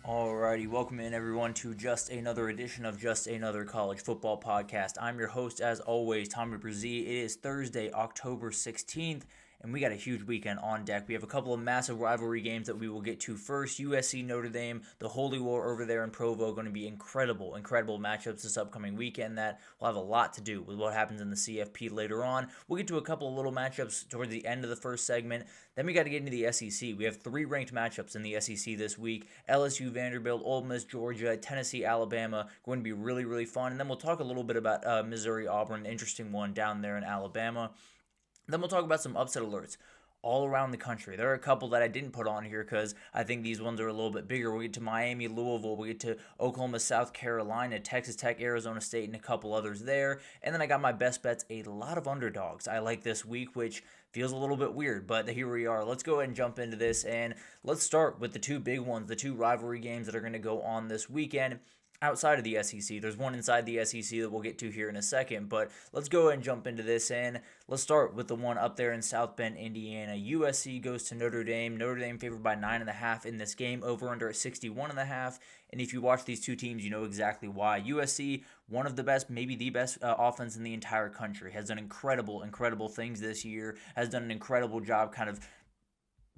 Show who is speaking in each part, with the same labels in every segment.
Speaker 1: Alrighty, welcome in everyone to just another edition of Just Another College Football Podcast. I'm your host, as always, Tommy Brzee. It is Thursday, October 16th, and we got a huge weekend on deck. We have a couple of massive rivalry games that we will get to first. USC, Notre Dame, the Holy War over there in Provo, going to be incredible matchups this upcoming weekend that will have a lot to do with what happens in the CFP later on. We'll get to a couple of little matchups towards the end of the first segment. Then we got to get into the SEC. We have three ranked matchups in the SEC this week. LSU, Vanderbilt, Ole Miss, Georgia, Tennessee, Alabama. Going to be really fun. And then we'll talk a little bit about Missouri, Auburn, an interesting one down there in Alabama. Then we'll talk about some upset alerts all around the country. There are a couple that I didn't put on here because I think these ones are a little bit bigger. We'll get to Miami, Louisville, we'll get to Oklahoma, South Carolina, Texas Tech, Arizona State, and a couple others there. And then I got my best bets, a lot of underdogs I like this week, which feels a little bit weird, but here we are. Let's go ahead and jump into this, and let's start with the two big ones, the two rivalry games that are going to go on this weekend. Outside of the SEC, there's one inside the SEC that we'll get to here in a second, but let's go ahead and jump into this, and let's start with the one up there in South Bend, Indiana. USC goes to Notre Dame. Notre Dame favored by 9.5 in this game, over under at 61.5, and if you watch these two teams, you know exactly why. USC, one of the best, maybe the best offense in the entire country, has done incredible things this year, has done an incredible job kind of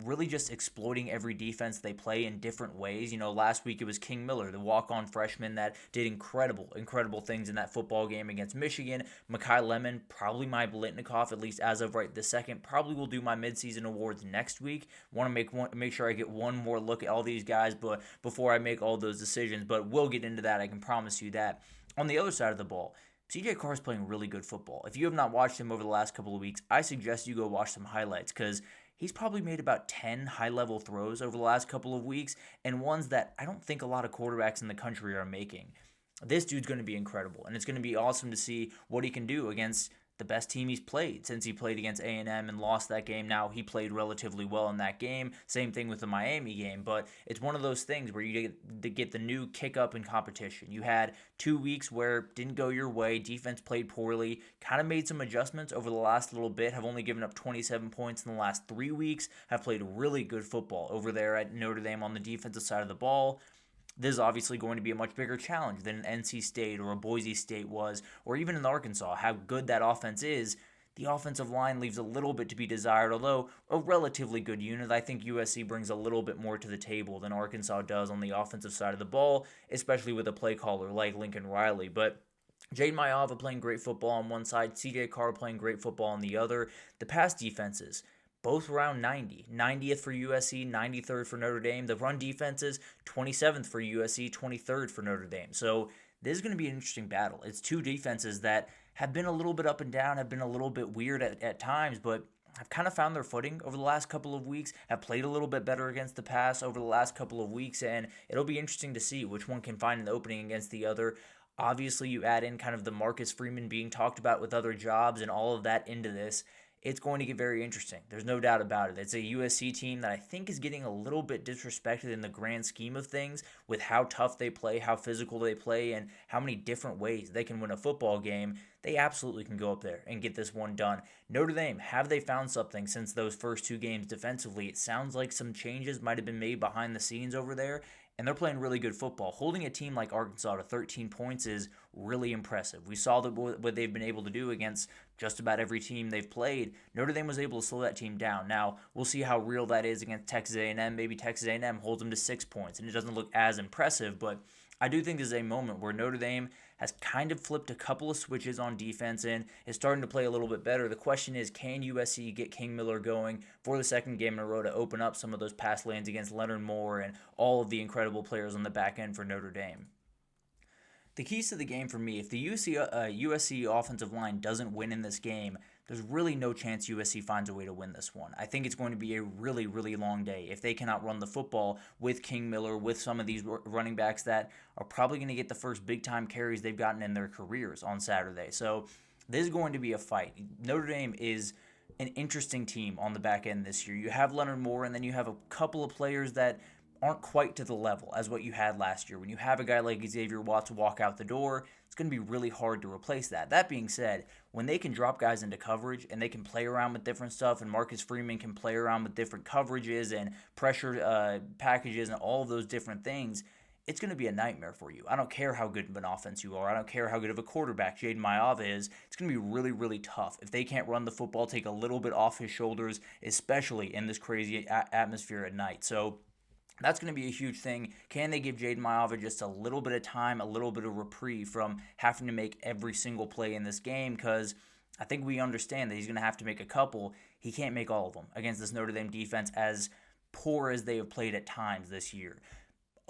Speaker 1: really just exploiting every defense they play in different ways. You know, last week it was King Miller, the walk-on freshman that did incredible things in that football game against Michigan. Mekhi Lemon, probably my Blitnikoff, at least as of right this second. Probably will do my midseason awards next week. Want to make sure I get one more look at all these guys but before I make all those decisions, but we'll get into that, I can promise you that. On the other side of the ball, CJ Carr is playing really good football. If you have not watched him over the last couple of weeks, I suggest you go watch some highlights because he's probably made about 10 high-level throws over the last couple of weeks, and ones that I don't think a lot of quarterbacks in the country are making. This dude's going to be incredible, and it's going to be awesome to see what he can do against the best team he's played since he played against A&M and lost that game. Now, he played relatively well in that game. Same thing with the Miami game, but it's one of those things where you get the new kick up in competition. You had 2 weeks where it didn't go your way, defense played poorly, kind of made some adjustments over the last little bit, have only given up 27 points in the last 3 weeks, have played really good football over there at Notre Dame on the defensive side of the ball. This is obviously going to be a much bigger challenge than an NC State or a Boise State was, or even in Arkansas. How good that offense is, the offensive line leaves a little bit to be desired, although a relatively good unit. I think USC brings a little bit more to the table than Arkansas does on the offensive side of the ball, especially with a play caller like Lincoln Riley. But Jade Mayava playing great football on one side, CJ Carr playing great football on the other. The pass defenses, both around 90. 90th for USC, 93rd for Notre Dame. The run defenses, 27th for USC, 23rd for Notre Dame. So this is going to be an interesting battle. It's two defenses that have been a little bit up and down, have been a little bit weird at times, but have kind of found their footing over the last couple of weeks, have played a little bit better against the pass over the last couple of weeks, and it'll be interesting to see which one can find an opening against the other. Obviously, you add in kind of the Marcus Freeman being talked about with other jobs and all of that into this. It's going to get very interesting. There's no doubt about it. It's a USC team that I think is getting a little bit disrespected in the grand scheme of things with how tough they play, how physical they play, and how many different ways they can win a football game. They absolutely can go up there and get this one done. Notre Dame, have they found something since those first two games defensively? It sounds like some changes might have been made behind the scenes over there, and they're playing really good football. Holding a team like Arkansas to 13 points is really impressive. We saw what they've been able to do against just about every team they've played. Notre Dame was able to slow that team down. Now, we'll see how real that is against Texas A&M. Maybe Texas A&M holds them to 6 points, and it doesn't look as impressive, but I do think this is a moment where Notre Dame has kind of flipped a couple of switches on defense and is starting to play a little bit better. The question is, can USC get King Miller going for the second game in a row to open up some of those pass lanes against Leonard Moore and all of the incredible players on the back end for Notre Dame? The keys to the game for me, if the USC offensive line doesn't win in this game, there's really no chance USC finds a way to win this one. I think it's going to be a really long day if they cannot run the football with King Miller, with some of these running backs that are probably going to get the first big-time carries they've gotten in their careers on Saturday. So this is going to be a fight. Notre Dame is an interesting team on the back end this year. You have Leonard Moore, and then you have a couple of players that aren't quite to the level as what you had last year. When you have a guy like Xavier Watts walk out the door, it's going to be really hard to replace that. That being said, when they can drop guys into coverage and they can play around with different stuff, and Marcus Freeman can play around with different coverages and pressure packages and all of those different things, it's going to be a nightmare for you. I don't care how good of an offense you are. I don't care how good of a quarterback Jaden Maiava is. It's going to be really, really tough. If they can't run the football, take a little bit off his shoulders, especially in this crazy atmosphere at night. So that's going to be a huge thing. Can they give Jaden Maiava just a little bit of time, a little bit of reprieve from having to make every single play in this game? Because I think we understand that he's going to have to make a couple. He can't make all of them against this Notre Dame defense, as poor as they have played at times this year.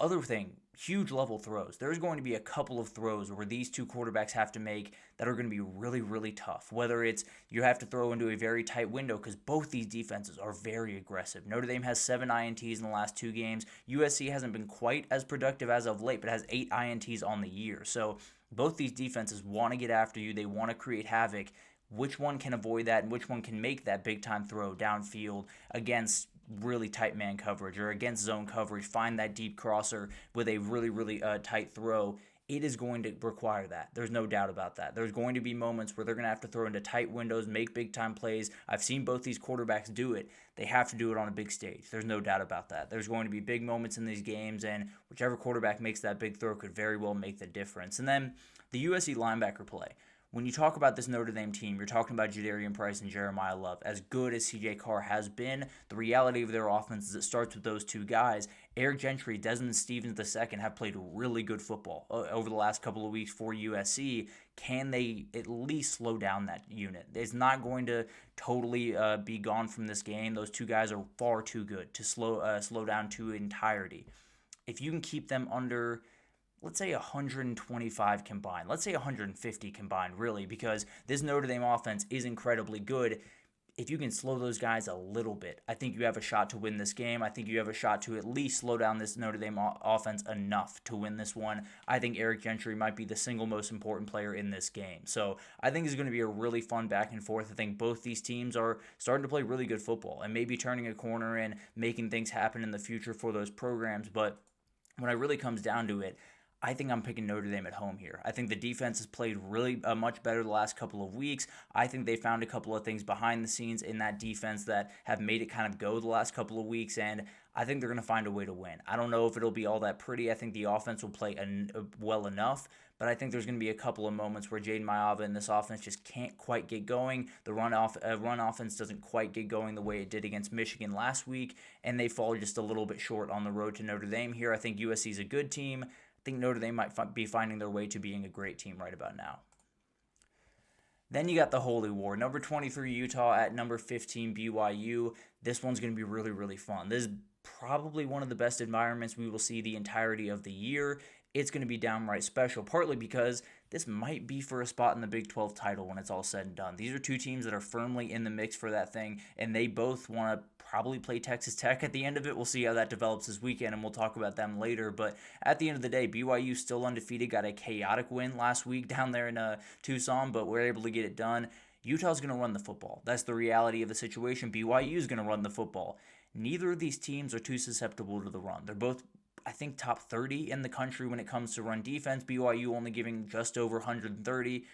Speaker 1: Other thing, huge level throws. There's going to be a couple of throws where these two quarterbacks have to make that are going to be really, really tough. Whether it's you have to throw into a very tight window because both these defenses are very aggressive. Notre Dame has 7 INTs in the last 2 games. USC hasn't been quite as productive as of late, but has 8 INTs on the year. So both these defenses want to get after you. They want to create havoc. Which one can avoid that and which one can make that big-time throw downfield against really tight man coverage or against zone coverage, find that deep crosser with a really, really tight throw? It is going to require that. There's no doubt about that. There's going to be moments where they're going to have to throw into tight windows, make big-time plays. I've seen both these quarterbacks do it. They have to do it on a big stage. There's no doubt about that. There's going to be big moments in these games, and whichever quarterback makes that big throw could very well make the difference. And then the USC linebacker play. When you talk about this Notre Dame team, you're talking about Jadarian Price and Jeremiah Love. As good as C.J. Carr has been, the reality of their offense is it starts with those two guys. Eric Gentry, Desmond Stevens II have played really good football over the last couple of weeks for USC. Can they at least slow down that unit? It's not going to totally be gone from this game. Those two guys are far too good to slow down to entirety. If you can keep them under, let's say 125 combined. Let's say 150 combined, really, because this Notre Dame offense is incredibly good. If you can slow those guys a little bit, I think you have a shot to win this game. I think you have a shot to at least slow down this Notre Dame offense enough to win this one. I think Eric Gentry might be the single most important player in this game. So I think it's going to be a really fun back and forth. I think both these teams are starting to play really good football and maybe turning a corner and making things happen in the future for those programs. But when it really comes down to it, I think I'm picking Notre Dame at home here. I think the defense has played really much better the last couple of weeks. I think they found a couple of things behind the scenes in that defense that have made it kind of go the last couple of weeks, and I think they're going to find a way to win. I don't know if it'll be all that pretty. I think the offense will play well enough, but I think there's going to be a couple of moments where Jaden Maiava and this offense just can't quite get going. The run offense doesn't quite get going the way it did against Michigan last week, and they fall just a little bit short on the road to Notre Dame here. I think USC is a good team. I think Notre Dame might be finding their way to being a great team right about now. Then you got the Holy War. Number 23 Utah at number 15 BYU. This one's going to be really, really fun. This is probably one of the best environments we will see the entirety of the year. It's going to be downright special, partly because this might be for a spot in the Big 12 title when it's all said and done. These are two teams that are firmly in the mix for that thing, and they both want to probably play Texas Tech at the end of it. We'll see how that develops this weekend, and we'll talk about them later. But at the end of the day, BYU still undefeated, got a chaotic win last week down there in Tucson, but we're able to get it done. Utah's going to run the football. That's the reality of the situation. BYU is going to run the football. Neither of these teams are too susceptible to the run. They're both, I think, top 30 in the country when it comes to run defense. BYU only giving just over 130.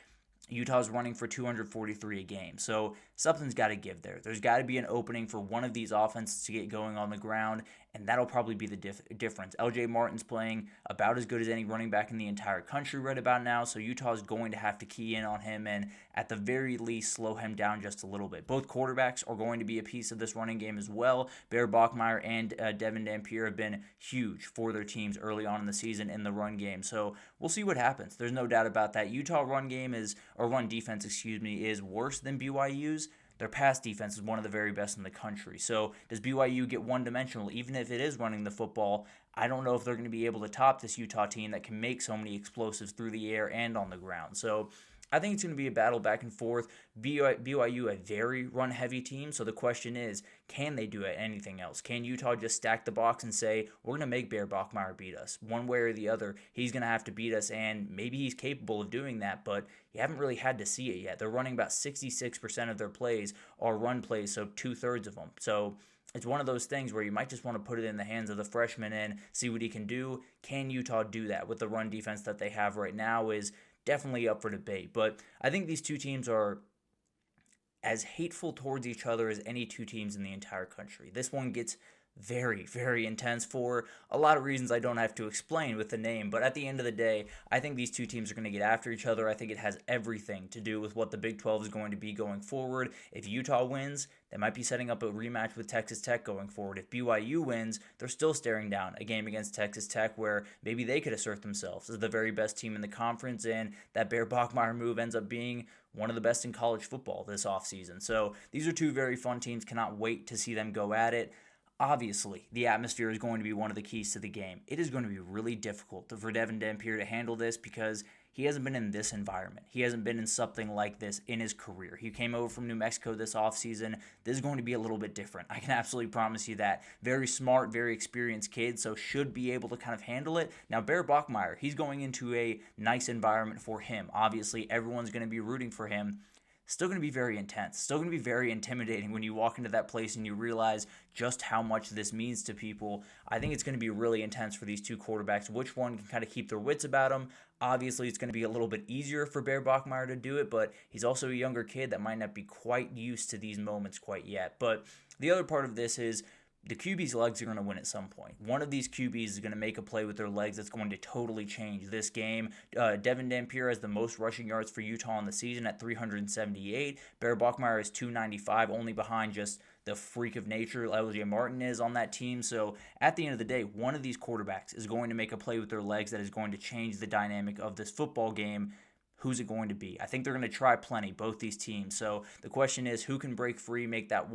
Speaker 1: Utah's running for 243 a game. So something's got to give there. There's got to be an opening for one of these offenses to get going on the ground, and that'll probably be the difference. LJ Martin's playing about as good as any running back in the entire country right about now, so Utah's going to have to key in on him and at the very least slow him down just a little bit. Both quarterbacks are going to be a piece of this running game as well. Bear Bachmeier and Devin Dampier have been huge for their teams early on in the season in the run game, so we'll see what happens. There's no doubt about that. Utah run defense, is worse than BYU's. Their pass defense is one of the very best in the country. So does BYU get one-dimensional, even if it is running the football? I don't know if they're going to be able to top this Utah team that can make so many explosives through the air and on the ground. So I think it's going to be a battle back and forth. BYU, a very run-heavy team, so the question is, can they do anything else? Can Utah just stack the box and say, we're going to make Bear Bachmeier beat us? One way or the other, he's going to have to beat us, and maybe he's capable of doing that, but you haven't really had to see it yet. They're running about 66% of their plays are run plays, so two-thirds of them. So it's one of those things where you might just want to put it in the hands of the freshman and see what he can do. Can Utah do that with the run defense that they have right now is definitely up for debate. But I think these two teams are as hateful towards each other as any two teams in the entire country. This one gets very, very intense for a lot of reasons I don't have to explain with the name. But at the end of the day, I think these two teams are going to get after each other. I think it has everything to do with what the Big 12 is going to be going forward. If Utah wins, they might be setting up a rematch with Texas Tech going forward. If BYU wins, they're still staring down a game against Texas Tech where maybe they could assert themselves as the very best team in the conference, and that Bear Bachmeier move ends up being one of the best in college football this offseason. So these are two very fun teams. Cannot wait to see them go at it. Obviously, the atmosphere is going to be one of the keys to the game. It is going to be really difficult for Devin Dampier to handle this because he hasn't been in this environment. He hasn't been in something like this in his career. He came over from New Mexico this offseason. This is going to be a little bit different. I can absolutely promise you that. Very smart, very experienced kid, so should be able to kind of handle it. Now, Bear Bachmeier, he's going into a nice environment for him. Obviously, everyone's going to be rooting for him. Still going to be very intense, still going to be very intimidating when you walk into that place and you realize just how much this means to people. I think it's going to be really intense for these two quarterbacks. Which one can kind of keep their wits about them? Obviously, it's going to be a little bit easier for Bear Bachmeier to do it, but he's also a younger kid that might not be quite used to these moments quite yet. But the other part of this is the QB's legs are going to win at some point. One of these QBs is going to make a play with their legs that's going to totally change this game. Devin Dampier has the most rushing yards for Utah in the season at 378. Bear Bachmeier is 295, only behind just the freak of nature LJ Martin is on that team. So at the end of the day, one of these quarterbacks is going to make a play with their legs that is going to change the dynamic of this football game. Who's it going to be? I think they're going to try plenty, both these teams. So the question is, who can break free, make that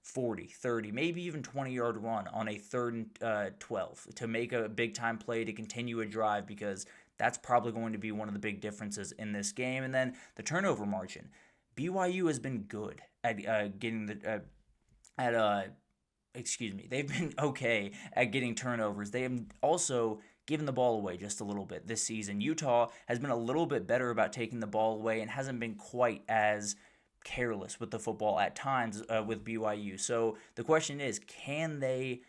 Speaker 1: 40, 30, maybe even 20-yard run on a 3rd and 12 to make a big-time play to continue a drive, because that's probably going to be one of the big differences in this game. And then the turnover margin. BYU has been good at they've been okay at getting turnovers. They have also given the ball away just a little bit this season. Utah has been a little bit better about taking the ball away and hasn't been quite as careless with the football at times with BYU. So the question is, can they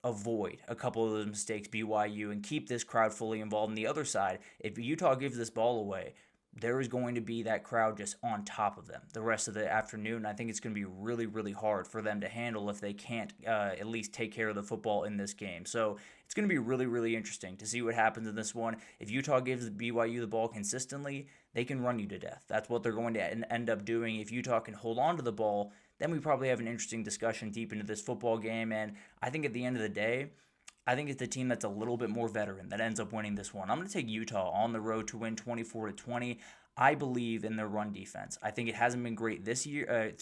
Speaker 1: avoid a couple of those mistakes, BYU, and keep this crowd fully involved? On the other side, if Utah gives this ball away, there is going to be that crowd just on top of them the rest of the afternoon. I think it's going to be really, really hard for them to handle if they can't at least take care of the football in this game. So it's going to be really, really interesting to see what happens in this one. If Utah gives BYU the ball consistently, they can run you to death. That's what they're going to end up doing. If Utah can hold on to the ball, then we probably have an interesting discussion deep into this football game. And I think at the end of the day, I think it's the team that's a little bit more veteran that ends up winning this one. I'm going to take Utah on the road to win 24-20. I believe in their run defense. I think it hasn't been great this year,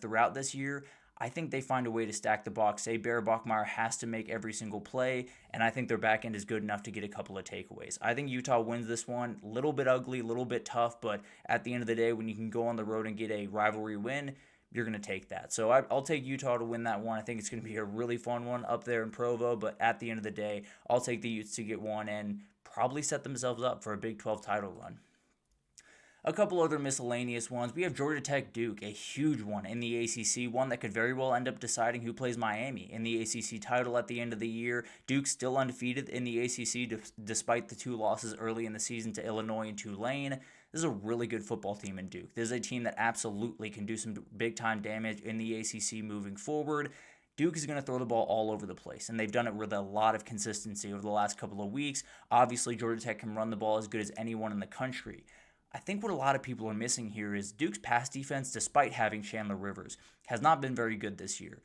Speaker 1: throughout this year. I think they find a way to stack the box. Say Bear Bachmeier has to make every single play, and I think their back end is good enough to get a couple of takeaways. I think Utah wins this one. A little bit ugly, a little bit tough, but at the end of the day, when you can go on the road and get a rivalry win, you're going to take that. So I'll take Utah to win that one. I think it's going to be a really fun one up there in Provo, but at the end of the day, I'll take the Utes to get one and probably set themselves up for a Big 12 title run. A couple other miscellaneous ones. We have Georgia Tech Duke, a huge one in the ACC, one that could very well end up deciding who plays Miami in the ACC title at the end of the year. Duke's still undefeated in the ACC despite the 2 losses early in the season to Illinois and Tulane. This is a really good football team in Duke. This is a team that absolutely can do some big-time damage in the ACC moving forward. Duke is going to throw the ball all over the place, and they've done it with a lot of consistency over the last couple of weeks. Obviously, Georgia Tech can run the ball as good as anyone in the country. I think what a lot of people are missing here is Duke's pass defense, despite having Chandler Rivers, has not been very good this year.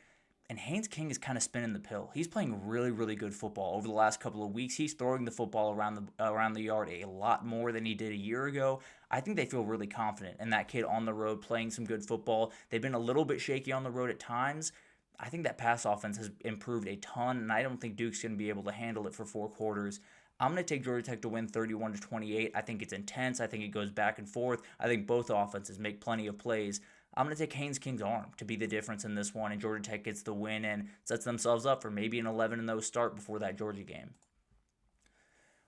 Speaker 1: And Haynes King is kind of spinning the pill. He's playing really, really good football over the last couple of weeks. He's throwing the football around the yard a lot more than he did a year ago. I think they feel really confident in that kid on the road playing some good football. They've been a little bit shaky on the road at times. I think that pass offense has improved a ton, and I don't think Duke's going to be able to handle it for 4 quarters. I'm going to take Georgia Tech to win 31-28. I think it's intense. I think it goes back and forth. I think both offenses make plenty of plays. I'm going to take Haynes King's arm to be the difference in this one, and Georgia Tech gets the win and sets themselves up for maybe an 11-0 start before that Georgia game.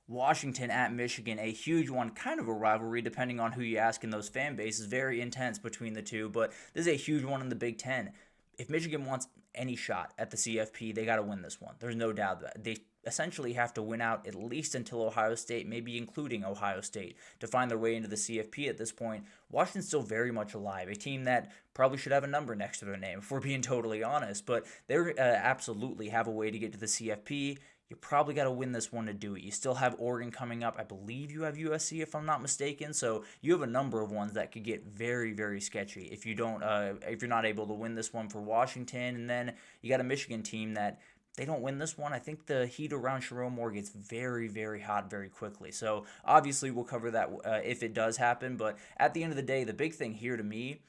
Speaker 1: Washington at Michigan, a huge one, kind of a rivalry depending on who you ask in those fan bases. Very intense between the two, but this is a huge one in the Big Ten. If Michigan wants any shot at the CFP, they got to win this one. There's no doubt that essentially have to win out at least until Ohio State, maybe including Ohio State, to find their way into the CFP at this point. Washington's still very much alive, a team that probably should have a number next to their name, if we're being totally honest, but they absolutely have a way to get to the CFP. You probably got to win this one to do it. You still have Oregon coming up. I believe you have USC, if I'm not mistaken. So you have a number of ones that could get very, very sketchy if you're not able to win this one for Washington. And then you got a Michigan team that they don't win this one. I think the heat around Sherrone Moore gets very, very hot very quickly. So obviously we'll cover that if it does happen. But at the end of the day, the big thing here to me,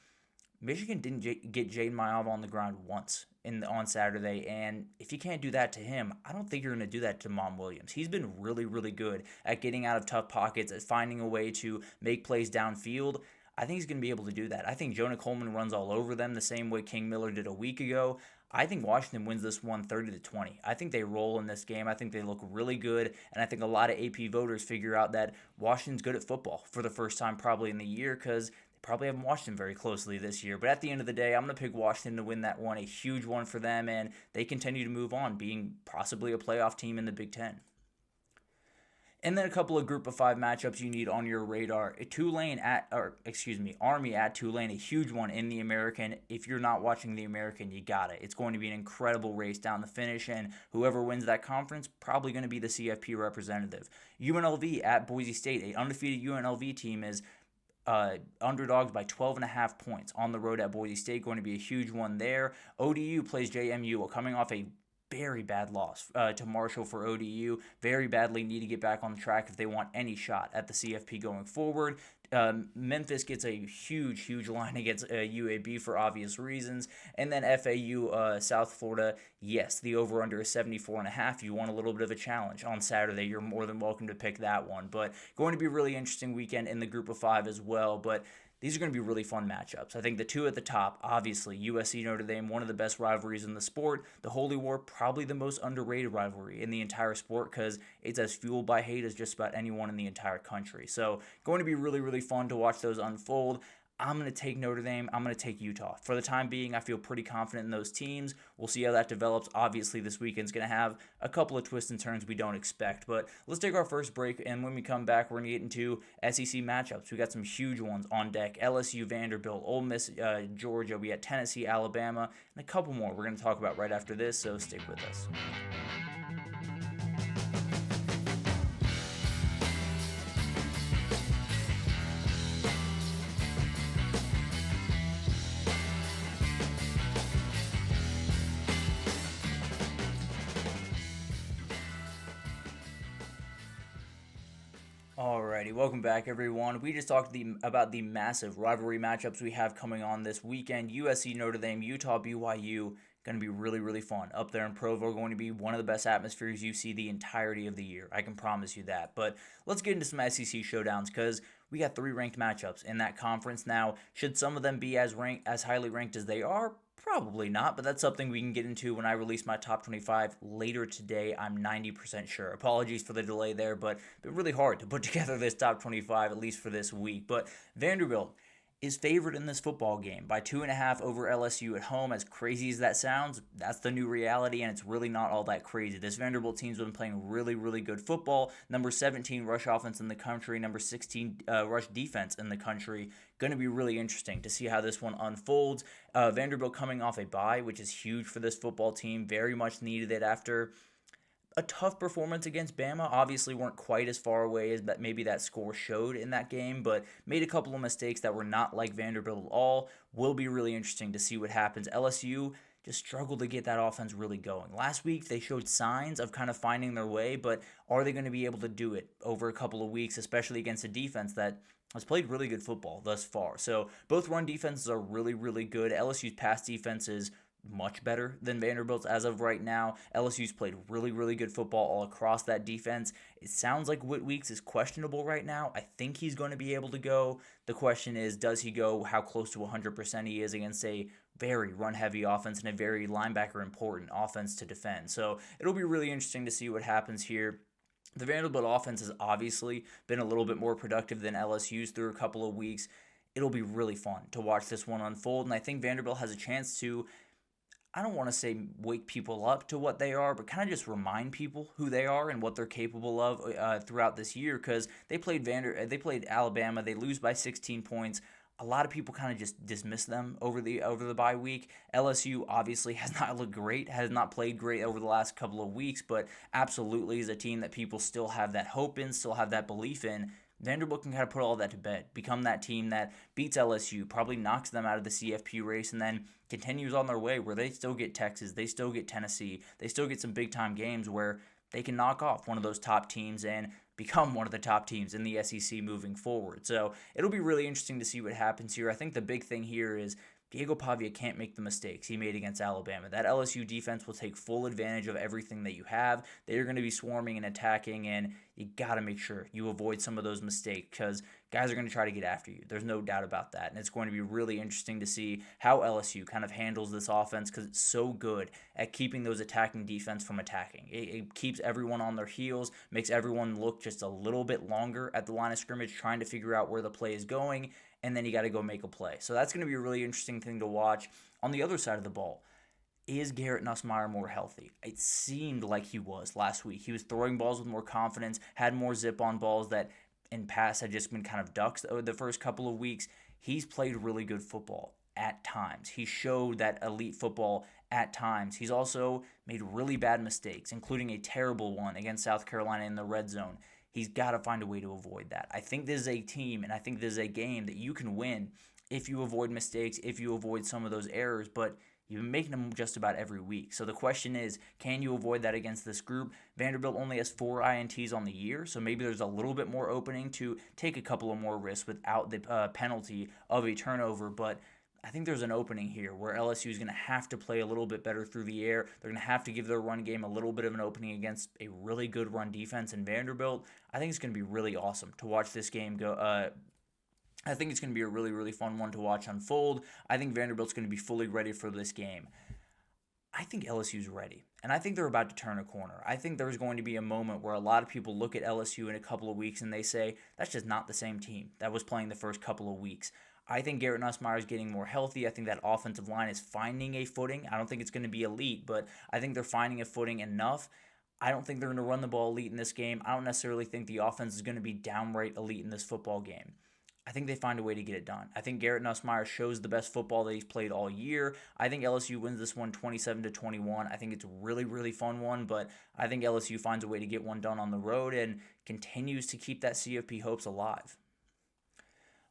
Speaker 1: Michigan didn't get Jaden Mayava on the ground once on Saturday, and if you can't do that to him, I don't think you're going to do that to Mom Williams. He's been really, really good at getting out of tough pockets, at finding a way to make plays downfield. I think he's going to be able to do that. I think Jonah Coleman runs all over them the same way King Miller did a week ago. I think Washington wins this one 30-20. I think they roll in this game. I think they look really good, and I think a lot of AP voters figure out that Washington's good at football for the first time probably in the year because probably haven't watched them very closely this year. But at the end of the day, I'm going to pick Washington to win that one, a huge one for them, and they continue to move on, being possibly a playoff team in the Big Ten. And then a couple of Group of 5 matchups you need on your radar. Army at Tulane, a huge one in the American. If you're not watching the American, you got it. It's going to be an incredible race down the finish, and whoever wins that conference, probably going to be the CFP representative. UNLV at Boise State, a undefeated UNLV team is underdogs by 12.5 points on the road at Boise State. Going to be a huge one there. ODU plays JMU, coming off a very bad loss to Marshall for ODU. Very badly need to get back on the track if they want any shot at the CFP going forward. Memphis gets a huge line against UAB for obvious reasons. And then FAU, South Florida, yes, the over-under is 74.5. You want a little bit of a challenge on Saturday, you're more than welcome to pick that one. But going to be a really interesting weekend in the Group of 5 as well. But these are going to be really fun matchups. I think the two at the top, obviously, USC Notre Dame, one of the best rivalries in the sport. The Holy War, probably the most underrated rivalry in the entire sport because it's as fueled by hate as just about anyone in the entire country. So going to be really, really fun to watch those unfold. I'm going to take Notre Dame. I'm going to take Utah. For the time being, I feel pretty confident in those teams. We'll see how that develops. Obviously, this weekend's going to have a couple of twists and turns we don't expect. But let's take our first break, and when we come back, we're going to get into SEC matchups. We got some huge ones on deck. LSU, Vanderbilt, Ole Miss, Georgia. We got Tennessee, Alabama, and a couple more we're going to talk about right after this, so stick with us. Alrighty, welcome back everyone. We just talked about the massive rivalry matchups we have coming on this weekend. USC, Notre Dame, Utah, BYU, going to be really, really fun. Up there in Provo, going to be one of the best atmospheres you see the entirety of the year. I can promise you that. But let's get into some SEC showdowns because we got 3 ranked matchups in that conference. Now, should some of them be as highly ranked as they are? Probably not, but that's something we can get into when I release my top 25 later today. I'm 90% sure. Apologies for the delay there, but it's been really hard to put together this top 25, at least for this week. But Vanderbilt is favored in this football game by 2.5 over LSU at home. As crazy as that sounds, that's the new reality, and it's really not all that crazy. This Vanderbilt team's been playing really, really good football. Number 17 rush offense in the country, number 16 rush defense in the country. Going to be really interesting to see how this one unfolds. Vanderbilt coming off a bye, which is huge for this football team. Very much needed it after a tough performance against Bama. Obviously weren't quite as far away as that maybe that score showed in that game, but made a couple of mistakes that were not like Vanderbilt at all. Will be really interesting to see what happens. LSU just struggled to get that offense really going. Last week they showed signs of kind of finding their way, but are they going to be able to do it over a couple of weeks, especially against a defense that has played really good football thus far? So both run defenses are really, really good. LSU's pass defense is much better than Vanderbilt's as of right now. LSU's played really, really good football all across that defense. It sounds like Whit Weeks is questionable right now. I think he's going to be able to go. The question is, does he go? How close to 100% he is against a very run-heavy offense and a very linebacker-important offense to defend. So it'll be really interesting to see what happens here. The Vanderbilt offense has obviously been a little bit more productive than LSU's through a couple of weeks. It'll be really fun to watch this one unfold, and I think Vanderbilt has a chance to, I don't want to say wake people up to what they are, but kind of just remind people who they are and what they're capable of throughout this year. Because they played Alabama, they lose by 16 points. A lot of people kind of just dismiss them over the bye week. LSU obviously has not looked great, has not played great over the last couple of weeks, but absolutely is a team that people still have that hope in, still have that belief in. Vanderbilt can kind of put all that to bed, become that team that beats LSU, probably knocks them out of the CFP race, and then continues on their way where they still get Texas, they still get Tennessee, they still get some big time games where they can knock off one of those top teams and become one of the top teams in the SEC moving forward. So it'll be really interesting to see what happens here. I think the big thing here is Diego Pavia can't make the mistakes he made against Alabama. That LSU defense will take full advantage of everything that you have. They're going to be swarming and attacking, and you got to make sure you avoid some of those mistakes because guys are going to try to get after you. There's no doubt about that, and it's going to be really interesting to see how LSU kind of handles this offense because it's so good at keeping those attacking defense from attacking. It keeps everyone on their heels, makes everyone look just a little bit longer at the line of scrimmage trying to figure out where the play is going, and then you got to go make a play. So that's going to be a really interesting thing to watch. On the other side of the ball, is Garrett Nussmeier more healthy? It seemed like he was last week. He was throwing balls with more confidence, had more zip on balls that in past had just been kind of ducks the first couple of weeks. He's played really good football at times. He showed that elite football at times. He's also made really bad mistakes, including a terrible one against South Carolina in the red zone. He's got to find a way to avoid that. I think this is a team, and I think this is a game that you can win if you avoid mistakes, if you avoid some of those errors, but you've been making them just about every week. So the question is, can you avoid that against this group? Vanderbilt only has 4 INTs on the year, so maybe there's a little bit more opening to take a couple of more risks without the penalty of a turnover, but I think there's an opening here where LSU is going to have to play a little bit better through the air. They're going to have to give their run game a little bit of an opening against a really good run defense in Vanderbilt. I think it's going to be really awesome to watch this game go. I think it's going to be a really, really fun one to watch unfold. I think Vanderbilt's going to be fully ready for this game. I think LSU's ready, and I think they're about to turn a corner. I think there's going to be a moment where a lot of people look at LSU in a couple of weeks and they say, that's just not the same team that was playing the first couple of weeks. I think Garrett Nussmeier is getting more healthy. I think that offensive line is finding a footing. I don't think it's going to be elite, but I think they're finding a footing enough. I don't think they're going to run the ball elite in this game. I don't necessarily think the offense is going to be downright elite in this football game. I think they find a way to get it done. I think Garrett Nussmeier shows the best football that he's played all year. I think LSU wins this one 27-21. I think it's a really, really fun one, but I think LSU finds a way to get one done on the road and continues to keep that CFP hopes alive.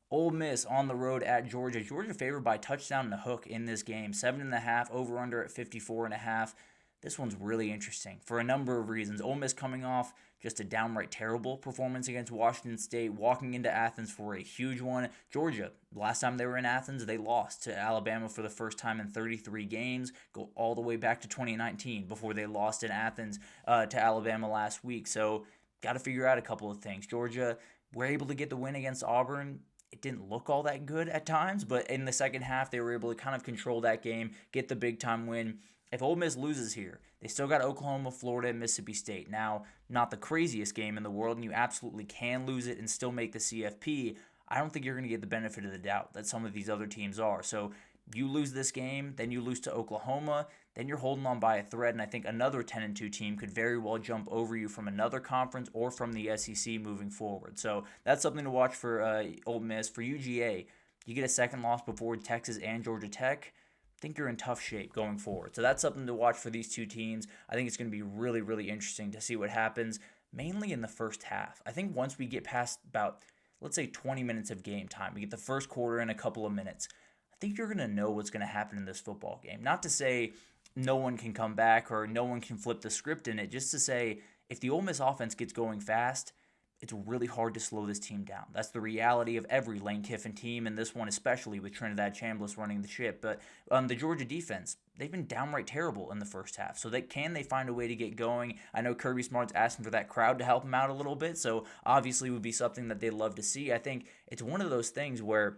Speaker 1: Ole Miss on the road at Georgia. Georgia favored by a touchdown and a hook in this game. 7.5, over-under at 54.5. This one's really interesting for a number of reasons. Ole Miss coming off just a downright terrible performance against Washington State, walking into Athens for a huge one. Georgia, last time they were in Athens, they lost to Alabama for the first time in 33 games. Go all the way back to 2019 before they lost in Athens to Alabama last week. So got to figure out a couple of things. Georgia were able to get the win against Auburn. It didn't look all that good at times, but in the second half, they were able to kind of control that game, get the big-time win. If Ole Miss loses here, they still got Oklahoma, Florida, and Mississippi State. Now, not the craziest game in the world, and you absolutely can lose it and still make the CFP. I don't think you're going to get the benefit of the doubt that some of these other teams are. So you lose this game, then you lose to Oklahoma, then you're holding on by a thread, and I think another 10-2 team could very well jump over you from another conference or from the SEC moving forward. So that's something to watch for Ole Miss. For UGA, you get a second loss before Texas and Georgia Tech. I think you're in tough shape going forward. So that's something to watch for these two teams. I think it's going to be really, really interesting to see what happens, mainly in the first half. I think once we get past about, let's say, 20 minutes of game time, we get the first quarter in a couple of minutes, I think you're going to know what's going to happen in this football game. Not to say no one can come back or no one can flip the script in it, just to say if the Ole Miss offense gets going fast, it's really hard to slow this team down. That's the reality of every Lane Kiffin team, and this one especially with Trinidad Chambliss running the ship. But the Georgia defense, they've been downright terrible in the first half. So can they find a way to get going? I know Kirby Smart's asking for that crowd to help him out a little bit, so obviously would be something that they'd love to see. I think it's one of those things where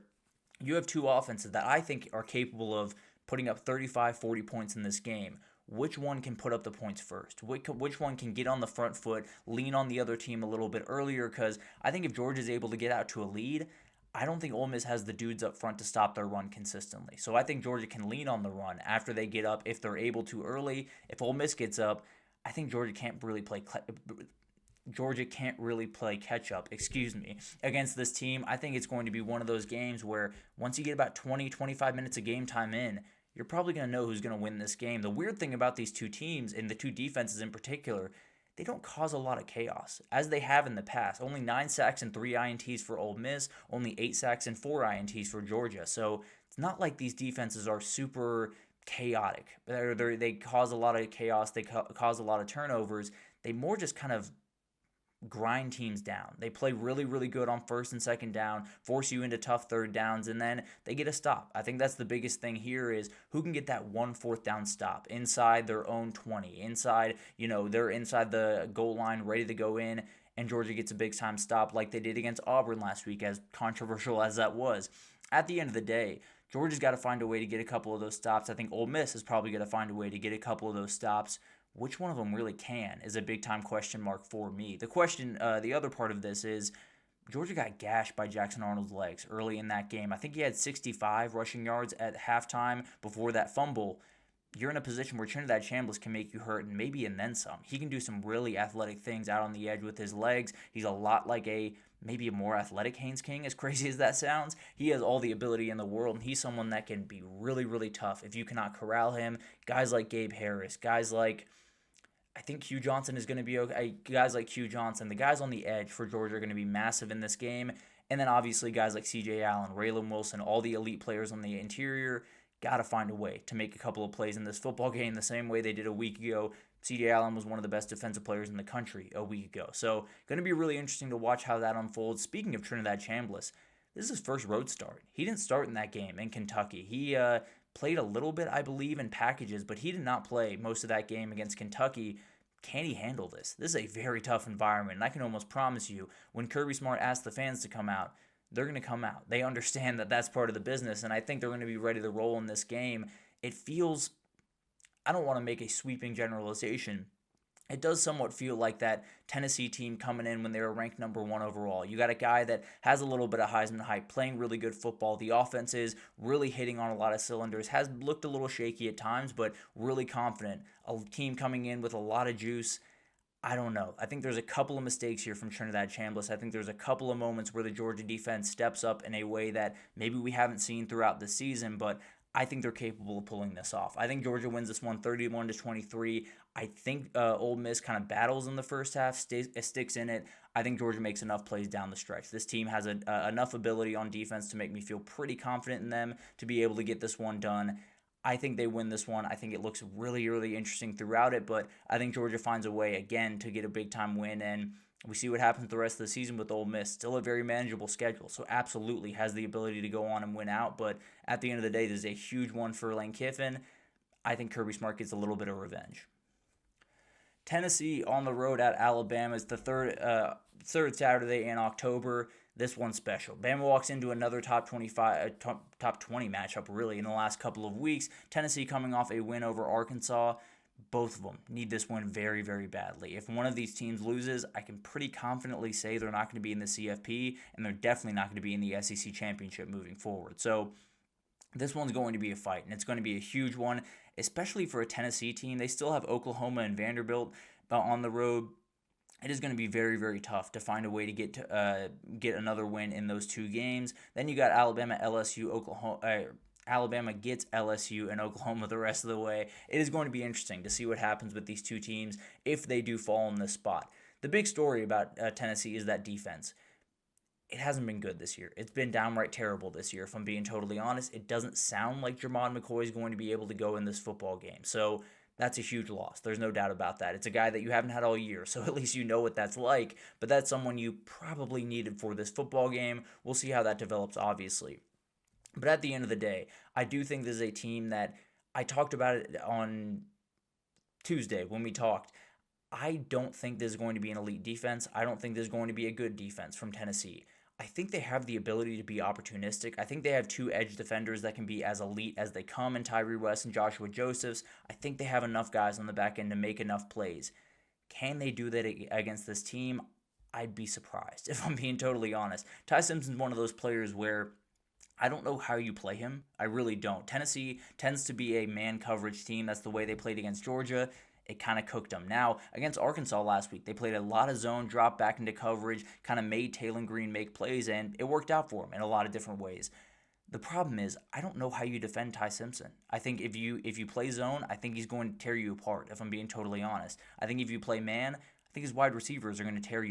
Speaker 1: you have two offenses that I think are capable of putting up 35, 40 points in this game. Which one can put up the points first? Which one can get on the front foot, lean on the other team a little bit earlier? Because I think if Georgia's able to get out to a lead, I don't think Ole Miss has the dudes up front to stop their run consistently. So I think Georgia can lean on the run after they get up if they're able to early. If Ole Miss gets up, I think Georgia can't really play catch up, against this team. I think it's going to be one of those games where once you get about 20, 25 minutes of game time in, you're probably going to know who's going to win this game. The weird thing about these two teams, and the two defenses in particular, they don't cause a lot of chaos, as they have in the past. Only 9 sacks and 3 INTs for Ole Miss, only 8 sacks and 4 INTs for Georgia. So it's not like these defenses are super chaotic. They cause a lot of chaos, they cause a lot of turnovers. They more just kind of grind teams down. They play really, really good on first and second down, force you into tough third downs, and then they get a stop. I think that's the biggest thing here is who can get that 1 fourth down stop inside their own 20, they're inside the goal line ready to go in, and Georgia gets a big time stop like they did against Auburn last week, as controversial as that was. At the end of the day, Georgia's got to find a way to get a couple of those stops. I think Ole Miss is probably going to find a way to get a couple of those stops. Which one of them really can is a big time question mark for me. The other part of this is Georgia got gashed by Jackson Arnold's legs early in that game. I think he had 65 rushing yards at halftime before that fumble. You're in a position where Trinidad Chambliss can make you hurt and then some. He can do some really athletic things out on the edge with his legs. He's a lot like maybe a more athletic Haynes King, as crazy as that sounds. He has all the ability in the world, and he's someone that can be really, really tough if you cannot corral him. Guys like Gabe Harris, guys like I think Q Johnson is going to be okay. Guys like Q Johnson, the guys on the edge for Georgia are going to be massive in this game. And then obviously guys like CJ Allen, Raylan Wilson, all the elite players on the interior got to find a way to make a couple of plays in this football game the same way they did a week ago. CJ Allen was one of the best defensive players in the country a week ago. So going to be really interesting to watch how that unfolds. Speaking of Trinidad Chambliss, this is his first road start. He didn't start in that game in Kentucky. He played a little bit, I believe, in packages, but he did not play most of that game against Kentucky. Can he handle this? This is a very tough environment, and I can almost promise you, when Kirby Smart asks the fans to come out, they're going to come out. They understand that that's part of the business, and I think they're going to be ready to roll in this game. It feels, I don't want to make a sweeping generalization, it does somewhat feel like that Tennessee team coming in when they were ranked number 1 overall. You got a guy that has a little bit of Heisman hype, playing really good football. The offense is really hitting on a lot of cylinders, has looked a little shaky at times, but really confident. A team coming in with a lot of juice. I don't know. I think there's a couple of mistakes here from Trinidad Chambliss. I think there's a couple of moments where the Georgia defense steps up in a way that maybe we haven't seen throughout the season, but I think they're capable of pulling this off. I think Georgia wins this one 31-23. I think Ole Miss kind of battles in the first half, sticks in it. I think Georgia makes enough plays down the stretch. This team has enough ability on defense to make me feel pretty confident in them to be able to get this one done. I think they win this one. I think it looks really, really interesting throughout it, but I think Georgia finds a way, again, to get a big-time win, and we see what happens the rest of the season with Ole Miss. Still a very manageable schedule, so absolutely has the ability to go on and win out. But at the end of the day, this is a huge one for Lane Kiffin. I think Kirby Smart gets a little bit of revenge. Tennessee on the road at Alabama is the third Saturday in October. This one's special. Bama walks into another top 20 matchup really in the last couple of weeks. Tennessee coming off a win over Arkansas. Both of them need this one very, very badly. If one of these teams loses, I can pretty confidently say they're not going to be in the CFP, and they're definitely not going to be in the SEC championship moving forward. So this one's going to be a fight, and it's going to be a huge one, especially for a Tennessee team. They still have Oklahoma and Vanderbilt on the road. It is going to be very, very tough to find a way to get another win in those two games. Then you got Alabama, LSU, Oklahoma. Alabama gets LSU and Oklahoma the rest of the way. It is going to be interesting to see what happens with these two teams if they do fall in this spot. The big story about Tennessee is that defense. It hasn't been good this year. It's been downright terrible this year, if I'm being totally honest. It doesn't sound like Jermon McCoy is going to be able to go in this football game. So that's a huge loss. There's no doubt about that. It's a guy that you haven't had all year, so at least you know what that's like. But that's someone you probably needed for this football game. We'll see how that develops, obviously. But at the end of the day, I do think this is a team that I talked about it on Tuesday when we talked. I don't think this is going to be an elite defense. I don't think this is going to be a good defense from Tennessee. I think they have the ability to be opportunistic. I think they have two edge defenders that can be as elite as they come in Tyree West and Joshua Josephs. I think they have enough guys on the back end to make enough plays. Can they do that against this team? I'd be surprised, if I'm being totally honest. Ty Simpson's one of those players where I don't know how you play him. I really don't. Tennessee tends to be a man coverage team. That's the way they played against Georgia. It kind of cooked them. Now, against Arkansas last week, they played a lot of zone, dropped back into coverage, kind of made Taylor Green make plays, and it worked out for him in a lot of different ways. The problem is, I don't know how you defend Ty Simpson. I think if you play zone, I think he's going to tear you apart, if I'm being totally honest. I think if you play man, I think his wide receivers are going to tear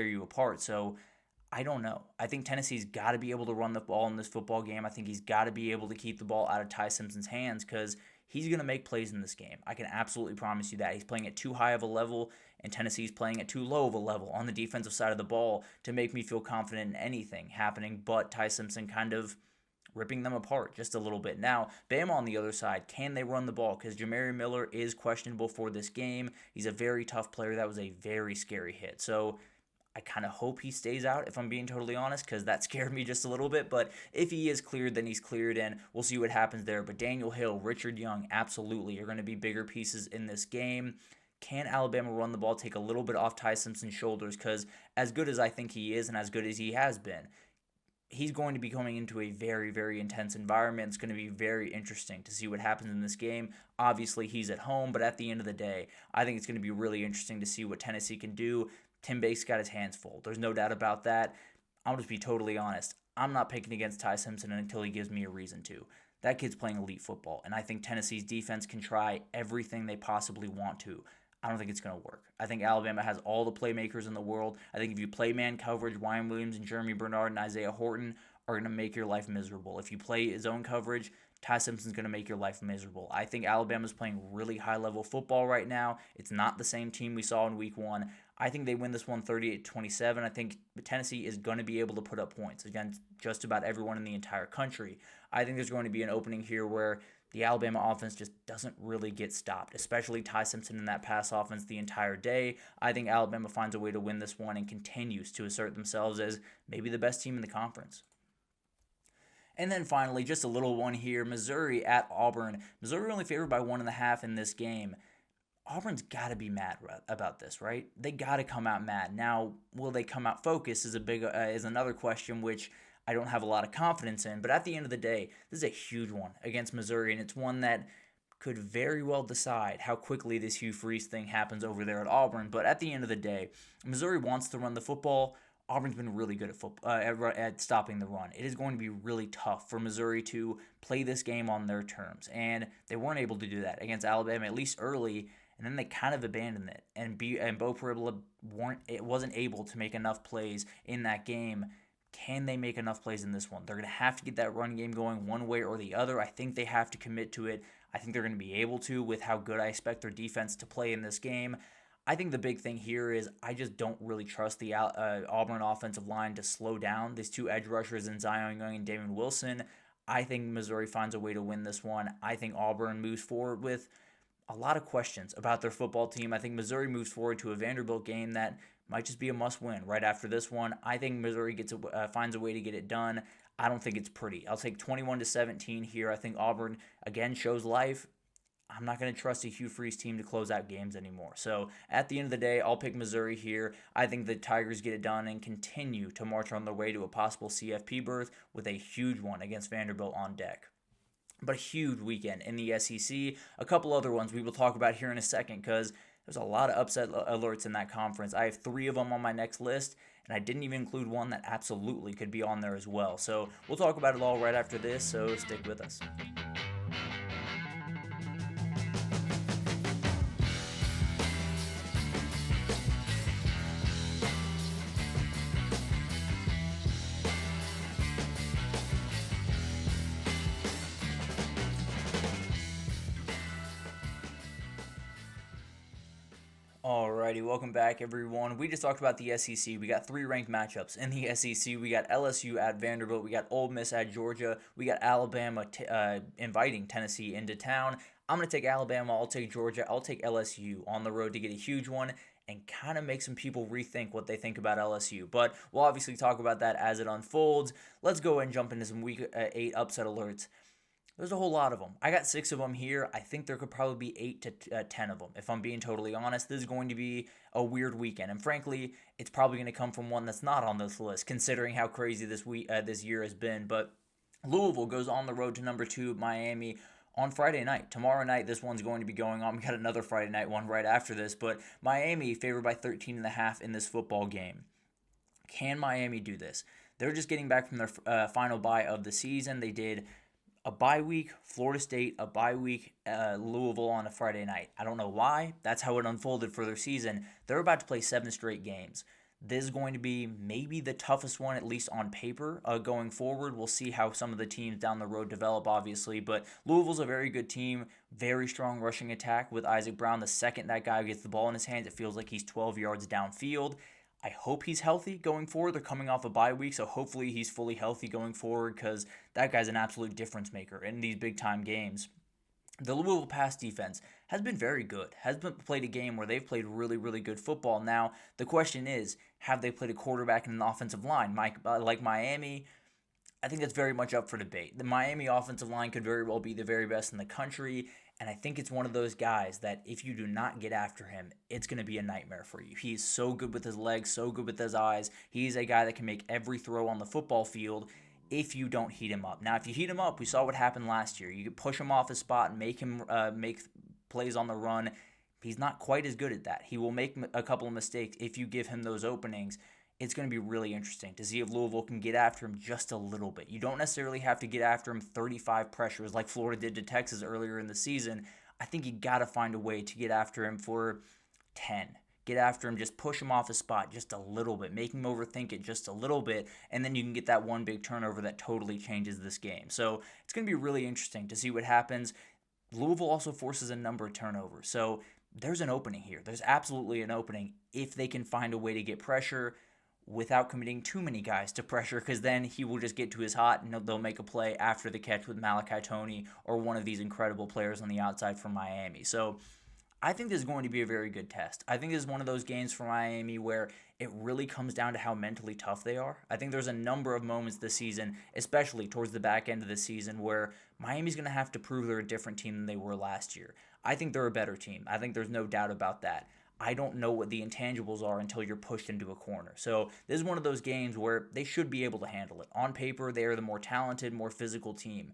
Speaker 1: you apart. So I don't know. I think Tennessee's got to be able to run the ball in this football game. I think he's got to be able to keep the ball out of Ty Simpson's hands because he's going to make plays in this game. I can absolutely promise you that. He's playing at too high of a level, and Tennessee's playing at too low of a level on the defensive side of the ball to make me feel confident in anything happening but Ty Simpson kind of ripping them apart just a little bit. Now, Bama on the other side, can they run the ball? Because Jamari Miller is questionable for this game. He's a very tough player. That was a very scary hit. So I kind of hope he stays out, if I'm being totally honest, because that scared me just a little bit. But if he is cleared, then he's cleared, and we'll see what happens there. But Daniel Hill, Richard Young, absolutely are going to be bigger pieces in this game. Can Alabama run the ball, take a little bit off Ty Simpson's shoulders? Because as good as I think he is and as good as he has been, he's going to be coming into a very, very intense environment. It's going to be very interesting to see what happens in this game. Obviously, he's at home, but at the end of the day, I think it's going to be really interesting to see what Tennessee can do. Tim Bates got his hands full. There's no doubt about that. I'll just be totally honest. I'm not picking against Ty Simpson until he gives me a reason to. That kid's playing elite football, and I think Tennessee's defense can try everything they possibly want to. I don't think it's going to work. I think Alabama has all the playmakers in the world. I think if you play man coverage, Ryan Williams and Jeremy Bernard and Isaiah Horton are going to make your life miserable. If you play zone coverage, Ty Simpson's going to make your life miserable. I think Alabama's playing really high-level football right now. It's not the same team we saw in week one. I think they win this one 38-27. I think Tennessee is going to be able to put up points against just about everyone in the entire country. I think there's going to be an opening here where the Alabama offense just doesn't really get stopped, especially Ty Simpson in that pass offense the entire day. I think Alabama finds a way to win this one and continues to assert themselves as maybe the best team in the conference. And then finally, just a little one here, Missouri at Auburn. Missouri only favored by 1.5 in this game. Auburn's got to be mad about this, right? They got to come out mad. Now, will they come out focused is another question, which I don't have a lot of confidence in. But at the end of the day, this is a huge one against Missouri, and it's one that could very well decide how quickly this Hugh Freeze thing happens over there at Auburn. But at the end of the day, Missouri wants to run the football. Auburn's been really good at stopping the run. It is going to be really tough for Missouri to play this game on their terms, and they weren't able to do that against Alabama, at least early, and then they kind of abandoned it. And Bo Perebla wasn't able to make enough plays in that game. Can they make enough plays in this one? They're going to have to get that run game going one way or the other. I think they have to commit to it. I think they're going to be able to with how good I expect their defense to play in this game. I think the big thing here is I just don't really trust the Auburn offensive line to slow down. These two edge rushers in Zion Young and Damon Wilson. I think Missouri finds a way to win this one. I think Auburn moves forward with a lot of questions about their football team. I think Missouri moves forward to a Vanderbilt game that might just be a must-win right after this one. I think Missouri finds a way to get it done. I don't think it's pretty. I'll take 21-17 here. I think Auburn, again, shows life. I'm not going to trust a Hugh Freeze team to close out games anymore. So at the end of the day, I'll pick Missouri here. I think the Tigers get it done and continue to march on their way to a possible CFP berth with a huge one against Vanderbilt on deck. But a huge weekend in the SEC. A couple other ones we will talk about here in a second because there's a lot of upset alerts in that conference. I have 3 of them on my next list, and I didn't even include one that absolutely could be on there as well. So we'll talk about it all right after this, so stick with us. Alrighty, welcome back, everyone. We just talked about the SEC. We got 3 ranked matchups in the SEC. We got LSU at Vanderbilt. We got Ole Miss at Georgia. We got Alabama inviting Tennessee into town. I'm going to take Alabama. I'll take Georgia. I'll take LSU on the road to get a huge one and kind of make some people rethink what they think about LSU. But we'll obviously talk about that as it unfolds. Let's go and jump into some Week 8 upset alerts. There's a whole lot of them. I got 6 of them here. I think there could probably be 8 to 10 of them. If I'm being totally honest, this is going to be a weird weekend. And frankly, it's probably going to come from one that's not on this list, considering how crazy this year has been. But Louisville goes on the road to number 2 Miami on Friday night. Tomorrow night, this one's going to be going on. We got another Friday night one right after this. But Miami favored by 13.5 in this football game. Can Miami do this? They're just getting back from their final bye of the season. They did a bye week, Florida State, a bye week, Louisville on a Friday night. I don't know why. That's how it unfolded for their season. They're about to play 7 straight games. This is going to be maybe the toughest one, at least on paper, going forward. We'll see how some of the teams down the road develop, obviously. But Louisville's a very good team, very strong rushing attack with Isaac Brown. The second that guy gets the ball in his hands, it feels like he's 12 yards downfield. I hope he's healthy going forward. They're coming off a bye week, so hopefully he's fully healthy going forward because that guy's an absolute difference maker in these big-time games. The Louisville pass defense has been very good, played a game where they've played really, really good football. Now, the question is, have they played a quarterback and an offensive line? Like Miami, I think that's very much up for debate. The Miami offensive line could very well be the very best in the country, and I think it's one of those guys that if you do not get after him, it's going to be a nightmare for you. He's so good with his legs, so good with his eyes. He's a guy that can make every throw on the football field if you don't heat him up. Now, if you heat him up, we saw what happened last year. You could push him off his spot and make him make plays on the run. He's not quite as good at that. He will make a couple of mistakes if you give him those openings. It's going to be really interesting to see if Louisville can get after him just a little bit. You don't necessarily have to get after him 35 pressures like Florida did to Texas earlier in the season. I think you got to find a way to get after him for 10. Get after him, just push him off his spot just a little bit, make him overthink it just a little bit, and then you can get that one big turnover that totally changes this game. So it's going to be really interesting to see what happens. Louisville also forces a number of turnovers. So there's an opening here. There's absolutely an opening if they can find a way to get pressure without committing too many guys to pressure, because then he will just get to his hot and they'll make a play after the catch with Malachi Toney or one of these incredible players on the outside from Miami. So I think this is going to be a very good test. I think this is one of those games for Miami where it really comes down to how mentally tough they are. I think there's a number of moments this season, especially towards the back end of the season, where Miami's going to have to prove they're a different team than they were last year. I think they're a better team. I think there's no doubt about that. I don't know what the intangibles are until you're pushed into a corner. So this is one of those games where they should be able to handle it. On paper, they are the more talented, more physical team.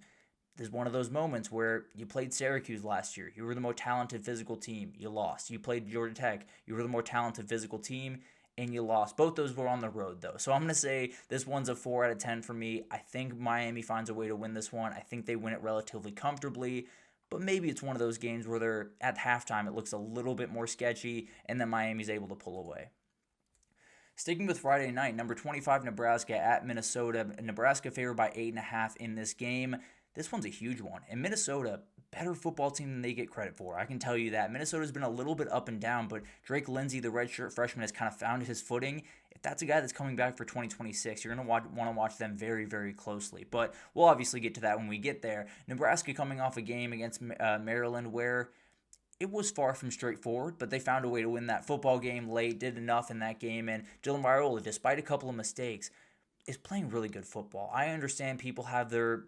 Speaker 1: This is one of those moments where you played Syracuse last year. You were the more talented physical team. You lost. You played Georgia Tech. You were the more talented physical team, and you lost. Both those were on the road, though. So I'm going to say this one's a 4 out of 10 for me. I think Miami finds a way to win this one. I think they win it relatively comfortably. But maybe it's one of those games where they're at halftime, it looks a little bit more sketchy, and then Miami's able to pull away. Sticking with Friday night, number 25 Nebraska at Minnesota. Nebraska favored by 8.5 in this game. This one's a huge one. And Minnesota, better football team than they get credit for. I can tell you that. Minnesota's been a little bit up and down, but Drake Lindsey, the redshirt freshman, has kind of found his footing. If that's a guy that's coming back for 2026, you're going to want to watch them very, very closely. But we'll obviously get to that when we get there. Nebraska coming off a game against Maryland where it was far from straightforward, but they found a way to win that football game late, did enough in that game, and Dylan Raiola, despite a couple of mistakes, is playing really good football. I understand people have their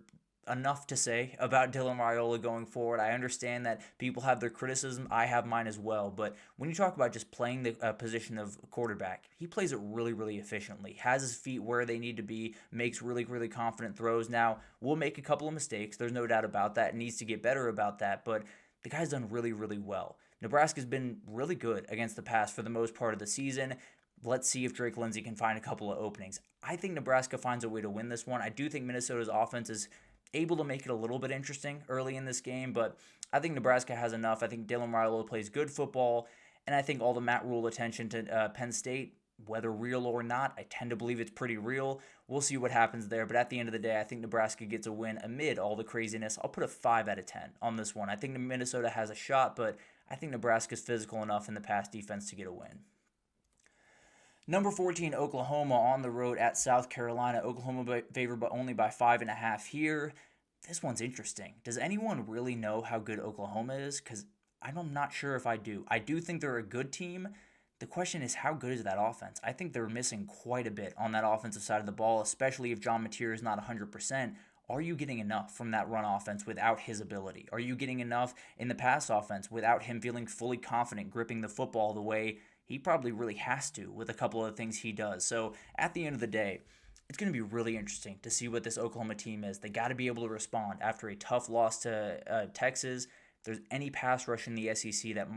Speaker 1: enough to say about Dylan Raiola going forward. I understand that people have their criticism. I have mine as well. But when you talk about just playing the position of quarterback, he plays it really, really efficiently. Has his feet where they need to be, makes really, really confident throws. Now, we'll make a couple of mistakes. There's no doubt about that. Needs to get better about that. But the guy's done really, really well. Nebraska's been really good against the pass for the most part of the season. Let's see if Drake Lindsey can find a couple of openings. I think Nebraska finds a way to win this one. I do think Minnesota's offense is able to make it a little bit interesting early in this game, but I think Nebraska has enough. I think Dylan Raiola plays good football, and I think all the Matt Rule attention to Penn State, whether real or not, I tend to believe it's pretty real. We'll see what happens there, but at the end of the day, I think Nebraska gets a win amid all the craziness. I'll put a 5 out of 10 on this one. I think Minnesota has a shot, but I think Nebraska's physical enough in the pass defense to get a win. Number 14, Oklahoma on the road at South Carolina. Oklahoma favored only by 5.5 here. This one's interesting. Does anyone really know how good Oklahoma is? Because I'm not sure if I do. I do think they're a good team. The question is, how good is that offense? I think they're missing quite a bit on that offensive side of the ball, especially if John Mateer is not 100%. are you getting enough from that run offense without his ability? Are you getting enough in the pass offense without him feeling fully confident gripping the football the way he probably really has to with a couple of the things he does? So at the end of the day, it's going to be really interesting to see what this Oklahoma team is. They got to be able to respond after a tough loss to Texas. If there's any pass rush in the SEC that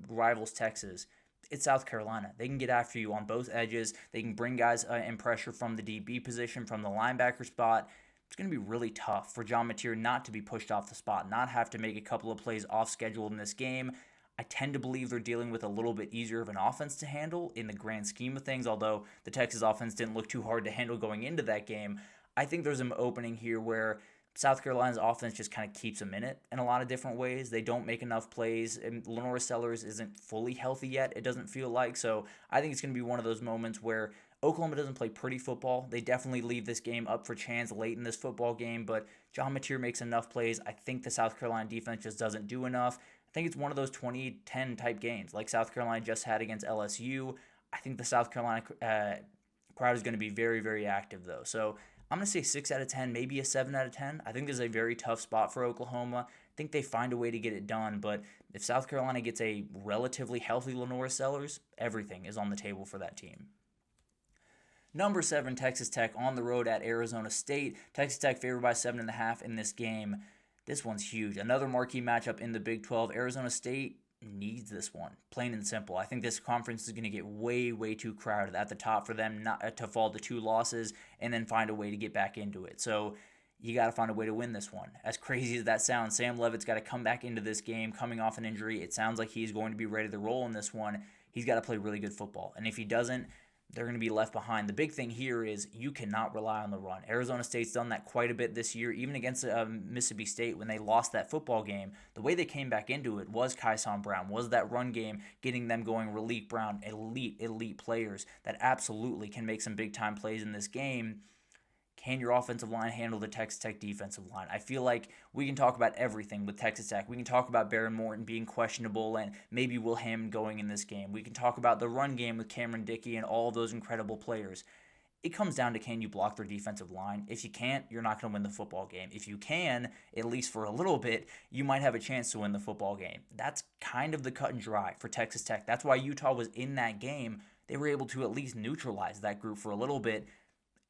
Speaker 1: rivals Texas, it's South Carolina. They can get after you on both edges. They can bring guys in pressure from the DB position, from the linebacker spot. It's going to be really tough for John Mateer not to be pushed off the spot, not have to make a couple of plays off schedule in this game. I tend to believe they're dealing with a little bit easier of an offense to handle in the grand scheme of things, although the Texas offense didn't look too hard to handle going into that game. I think there's an opening here where South Carolina's offense just kind of keeps them in it in a lot of different ways. They don't make enough plays, and Lenora Sellers isn't fully healthy yet, it doesn't feel like. So I think it's going to be one of those moments where Oklahoma doesn't play pretty football. They definitely leave this game up for chance late in this football game, but John Mateer makes enough plays. I think the South Carolina defense just doesn't do enough. I think it's one of those 2010 type games like South Carolina just had against LSU. I think the South Carolina crowd is going to be very, very active, though. So I'm going to say 6 out of 10, maybe a 7 out of 10. I think this is a very tough spot for Oklahoma. I think they find a way to get it done, but if South Carolina gets a relatively healthy Lenora Sellers, everything is on the table for that team. Number 7, Texas Tech on the road at Arizona State. Texas Tech favored by 7.5 in this game. This one's huge. Another marquee matchup in the Big 12. Arizona State needs this one, plain and simple. I think this conference is going to get way, way too crowded at the top for them not to fall to 2 losses and then find a way to get back into it. So you got to find a way to win this one. As crazy as that sounds, Sam Levitt's got to come back into this game coming off an injury. It sounds like he's going to be ready to roll in this one. He's got to play really good football. And if he doesn't, they're going to be left behind. The big thing here is you cannot rely on the run. Arizona State's done that quite a bit this year, even against Mississippi State when they lost that football game. The way they came back into it was Kyson Brown, was that run game getting them going. Relief Brown, elite players that absolutely can make some big-time plays in this game. Can your offensive line handle the Texas Tech defensive line? I feel like we can talk about everything with Texas Tech. We can talk about Baron Morton being questionable and maybe Will Hammond going in this game. We can talk about the run game with Cameron Dickey and all of those incredible players. It comes down to, can you block their defensive line? If you can't, you're not going to win the football game. If you can, at least for a little bit, you might have a chance to win the football game. That's kind of the cut and dry for Texas Tech. That's why Utah was in that game. They were able to at least neutralize that group for a little bit.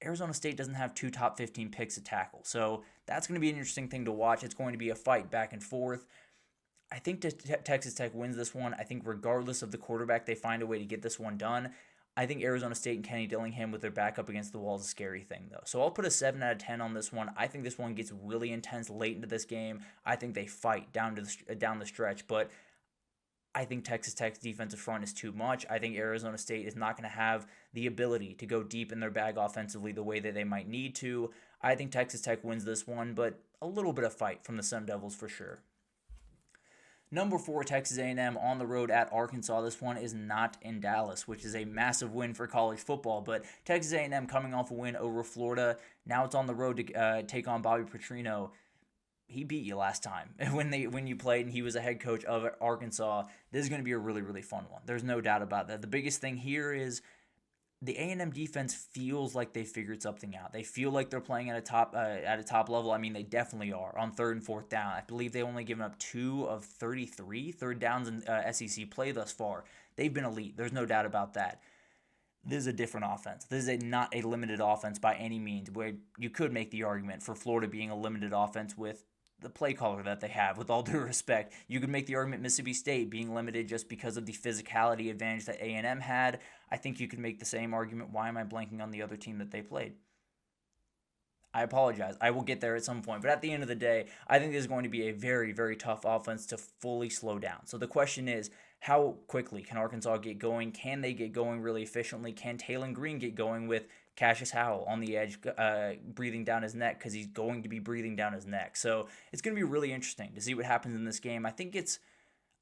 Speaker 1: Arizona State doesn't have 2 top 15 picks to tackle. So that's going to be an interesting thing to watch. It's going to be a fight back and forth. I think Texas Tech wins this one. I think regardless of the quarterback, they find a way to get this one done. I think Arizona State and Kenny Dillingham with their back up against the wall is a scary thing, though. So I'll put a 7 out of 10 on this one. I think this one gets really intense late into this game. I think they fight down the stretch, but I think Texas Tech's defensive front is too much. I think Arizona State is not going to have the ability to go deep in their bag offensively the way that they might need to. I think Texas Tech wins this one, but a little bit of fight from the Sun Devils for sure. Number 4, Texas A&M on the road at Arkansas. This one is not in Dallas, which is a massive win for college football. But Texas A&M coming off a win over Florida. Now it's on the road to take on Bobby Petrino. He beat you last time when you played and he was a head coach of Arkansas. This is going to be a really, really fun one. There's no doubt about that. The biggest thing here is the A&M defense feels like they figured something out. They feel like they're playing at a top level. I mean, they definitely are on 3rd and 4th down. I believe they've only given up 2 of 33 third downs in SEC play thus far. They've been elite. There's no doubt about that. This is a different offense. This is not a limited offense by any means, where you could make the argument for Florida being a limited offense with the play caller that they have, with all due respect. You could make the argument Mississippi State being limited just because of the physicality advantage that A&M had. I think you could make the same argument. Why am I blanking on the other team that they played? I apologize. I will get there at some point. But at the end of the day, I think this is going to be a very, very tough offense to fully slow down. So the question is, how quickly can Arkansas get going? Can they get going really efficiently? Can Taylon Green get going with Cassius Howell on the edge breathing down his neck, because he's going to be breathing down his neck? So it's going to be really interesting to see what happens in this game. I think it's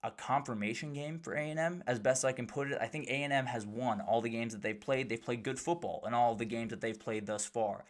Speaker 1: a confirmation game for A&M, as best I can put it. I think A&M has won all the games that they've played. They've played good football in all of the games that they've played thus far.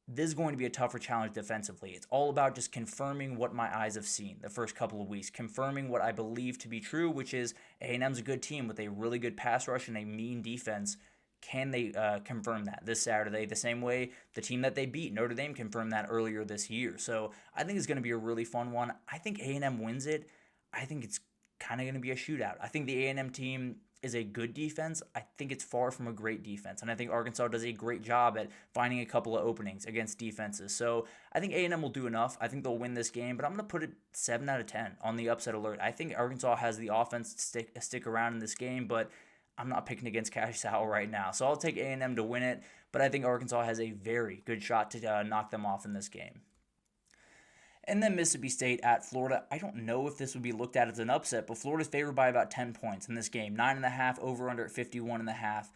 Speaker 1: This is going to be a tougher challenge defensively. It's all about just confirming what my eyes have seen the first couple of weeks, confirming what I believe to be true, which is A&M's a good team with a really good pass rush and a mean defense. Can they confirm that this Saturday, the same way the team that they beat, Notre Dame, confirmed that earlier this year? So I think it's going to be a really fun one. I think A&M wins it. I think it's kind of going to be a shootout. I think the A&M team is a good defense. I think it's far from a great defense, and I think Arkansas does a great job at finding a couple of openings against defenses. So I think A&M will do enough. I think they'll win this game, but I'm going to put it 7 out of 10 on the upset alert. I think Arkansas has the offense to stick around in this game, but I'm not picking against Cash Sowell right now. So I'll take A&M to win it, but I think Arkansas has a very good shot to knock them off in this game. And then Mississippi State at Florida. I don't know if this would be looked at as an upset, but Florida's favored by about 10 points in this game. 9.5, over under at 51.5.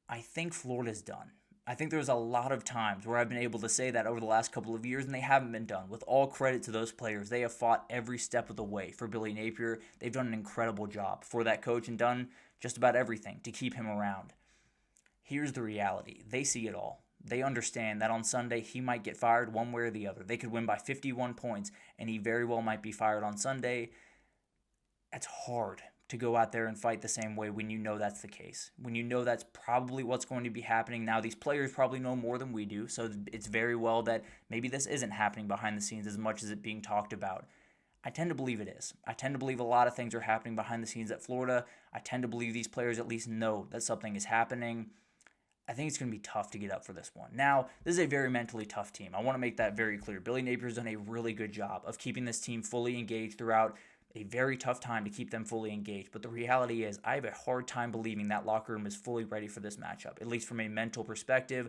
Speaker 1: I think Florida's done. I think there's a lot of times where I've been able to say that over the last couple of years, and they haven't been done. With all credit to those players, they have fought every step of the way for Billy Napier. They've done an incredible job for that coach and done just about everything to keep him around. Here's the reality. They see it all. They understand that on Sunday he might get fired one way or the other. They could win by 51 points, and he very well might be fired on Sunday. It's hard to go out there and fight the same way when you know that's the case. When you know that's probably what's going to be happening. Now, these players probably know more than we do, so it's very well that maybe this isn't happening behind the scenes as much as it being talked about. I tend to believe it is. I tend to believe a lot of things are happening behind the scenes at Florida. I tend to believe these players at least know that something is happening. I think it's going to be tough to get up for this one. Now, this is a very mentally tough team. I want to make that very clear. Billy Napier's done a really good job of keeping this team fully engaged throughout a very tough time to keep them fully engaged. But the reality is, I have a hard time believing that locker room is fully ready for this matchup, at least from a mental perspective.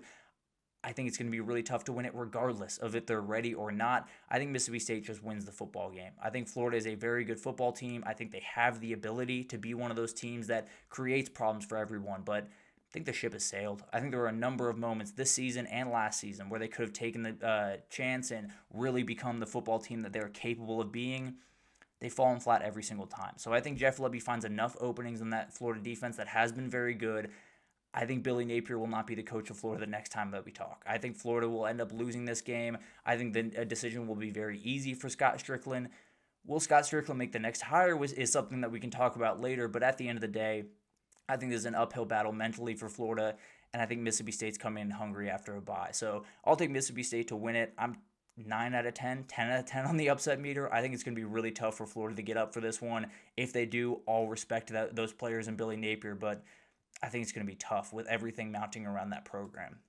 Speaker 1: I think it's going to be really tough to win it regardless of if they're ready or not. I think Mississippi State just wins the football game. I think Florida is a very good football team. I think they have the ability to be one of those teams that creates problems for everyone, but I think the ship has sailed. I think there were a number of moments this season and last season where they could have taken the chance and really become the football team that they're capable of being. They've fallen flat every single time. So I think Jeff Lebby finds enough openings in that Florida defense that has been very good. I think Billy Napier will not be the coach of Florida the next time that we talk. I think Florida will end up losing this game. I think the decision will be very easy for Scott Strickland. Will Scott Strickland make the next hire is something that we can talk about later, but at the end of the day, I think there's an uphill battle mentally for Florida, and I think Mississippi State's coming in hungry after a bye. So I'll take Mississippi State to win it. I'm 9 out of 10, 10 out of 10 on the upset meter. I think it's going to be really tough for Florida to get up for this one. If they do, all respect to those players and Billy Napier, but I think it's going to be tough with everything mounting around that program.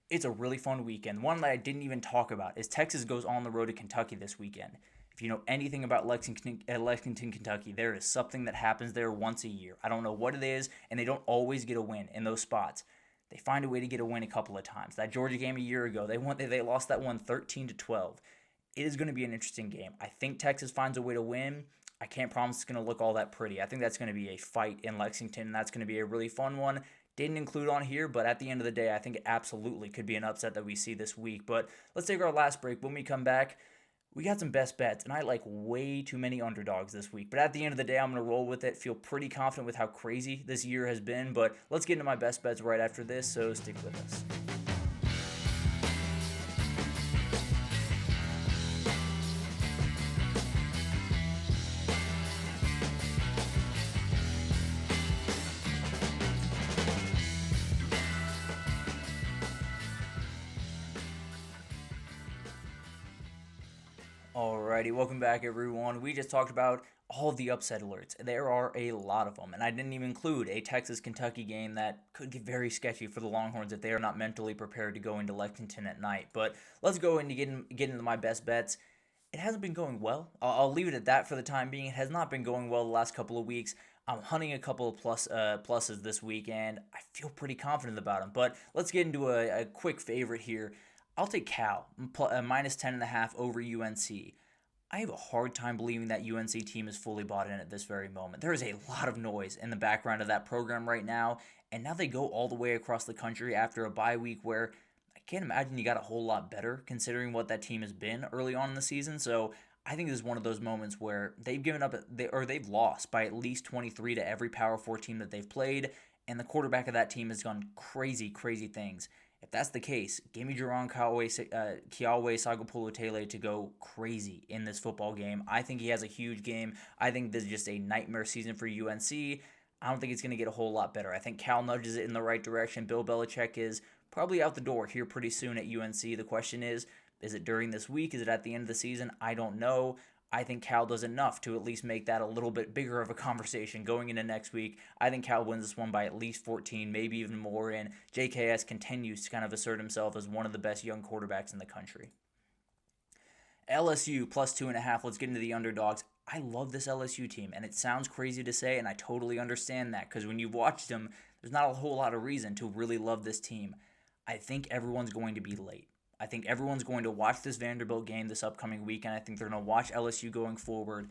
Speaker 1: It's a really fun weekend. One that I didn't even talk about is Texas goes on the road to Kentucky this weekend. If you know anything about Lexington, Kentucky, there is something that happens there once a year. I don't know what it is, and they don't always get a win in those spots. They find a way to get a win a couple of times. That Georgia game a year ago, they lost that one 13-12. It is going to be an interesting game. I think Texas finds a way to win. I can't promise it's going to look all that pretty. I think that's going to be a fight in Lexington, and that's going to be a really fun one. Didn't include on here, but at the end of the day, I think it absolutely could be an upset that we see this week. But let's take our last break. When we come back, we got some best bets, and I like way too many underdogs this week. But at the end of the day, I'm going to roll with it. Feel pretty confident with how crazy this year has been. But let's get into my best bets right after this, so stick with us. Alrighty, welcome back everyone. We just talked about all of the upset alerts. There are a lot of them, and I didn't even include a Texas-Kentucky game that could get very sketchy for the Longhorns if they are not mentally prepared to go into Lexington at night. But let's go into get into my best bets. It hasn't been going well. I'll leave it at that for the time being. It has not been going well the last couple of weeks. I'm hunting a couple of pluses this week, and I feel pretty confident about them. But let's get into a quick favorite here. I'll take Cal, minus 10.5 over UNC. I have a hard time believing that UNC team is fully bought in at this very moment. There is a lot of noise in the background of that program right now, and now they go all the way across the country after a bye week where I can't imagine you got a whole lot better considering what that team has been early on in the season. So I think this is one of those moments where they've given up, they've lost by at least 23 to every Power 4 team that they've played, and the quarterback of that team has done crazy, crazy things. If that's the case, give me Jerron Kiawe Sagapolu-Tele to go crazy in this football game. I think he has a huge game. I think this is just a nightmare season for UNC. I don't think it's going to get a whole lot better. I think Cal nudges it in the right direction. Bill Belichick is probably out the door here pretty soon at UNC. The question is it during this week? Is it at the end of the season? I don't know. I think Cal does enough to at least make that a little bit bigger of a conversation going into next week. I think Cal wins this one by at least 14, maybe even more, and JKS continues to kind of assert himself as one of the best young quarterbacks in the country. LSU plus 2.5. Let's get into the underdogs. I love this LSU team, and it sounds crazy to say, and I totally understand that because when you've watched them, there's not a whole lot of reason to really love this team. I think everyone's going to be late. I think everyone's going to watch this Vanderbilt game this upcoming week, and I think they're going to watch LSU going forward,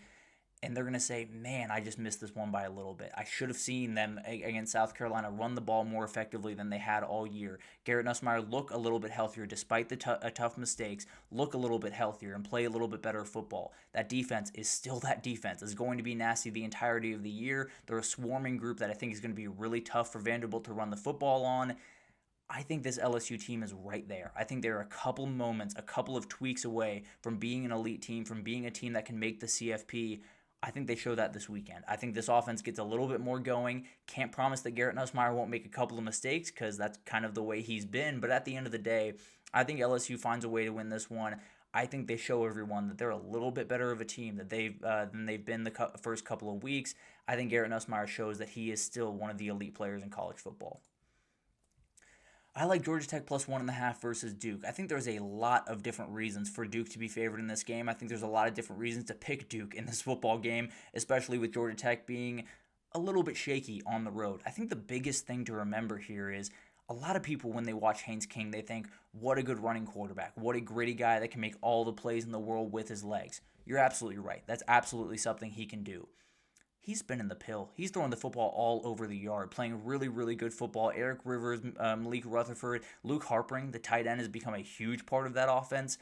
Speaker 1: and they're going to say, man, I just missed this one by a little bit. I should have seen them against South Carolina run the ball more effectively than they had all year. Garrett Nussmeier look a little bit healthier despite the tough mistakes, look a little bit healthier and play a little bit better football. That defense is still that defense. It's going to be nasty the entirety of the year. They're a swarming group that I think is going to be really tough for Vanderbilt to run the football on. I think this LSU team is right there. I think they're a couple moments, a couple of tweaks away from being an elite team, from being a team that can make the CFP. I think they show that this weekend. I think this offense gets a little bit more going. Can't promise that Garrett Nussmeier won't make a couple of mistakes because that's kind of the way he's been. But at the end of the day, I think LSU finds a way to win this one. I think they show everyone that they're a little bit better of a team than they've been the first couple of weeks. I think Garrett Nussmeier shows that he is still one of the elite players in college football. I like Georgia Tech plus 1.5 versus Duke. I think there's a lot of different reasons for Duke to be favored in this game. I think there's a lot of different reasons to pick Duke in this football game, especially with Georgia Tech being a little bit shaky on the road. I think the biggest thing to remember here is a lot of people, when they watch Haynes King, they think, what a good running quarterback. What a gritty guy that can make all the plays in the world with his legs. You're absolutely right. That's absolutely something he can do. He's spinning the pill. He's throwing the football all over the yard, playing really, really good football. Eric Rivers, Malik Rutherford, Luke Harpring, the tight end, has become a huge part of that offense.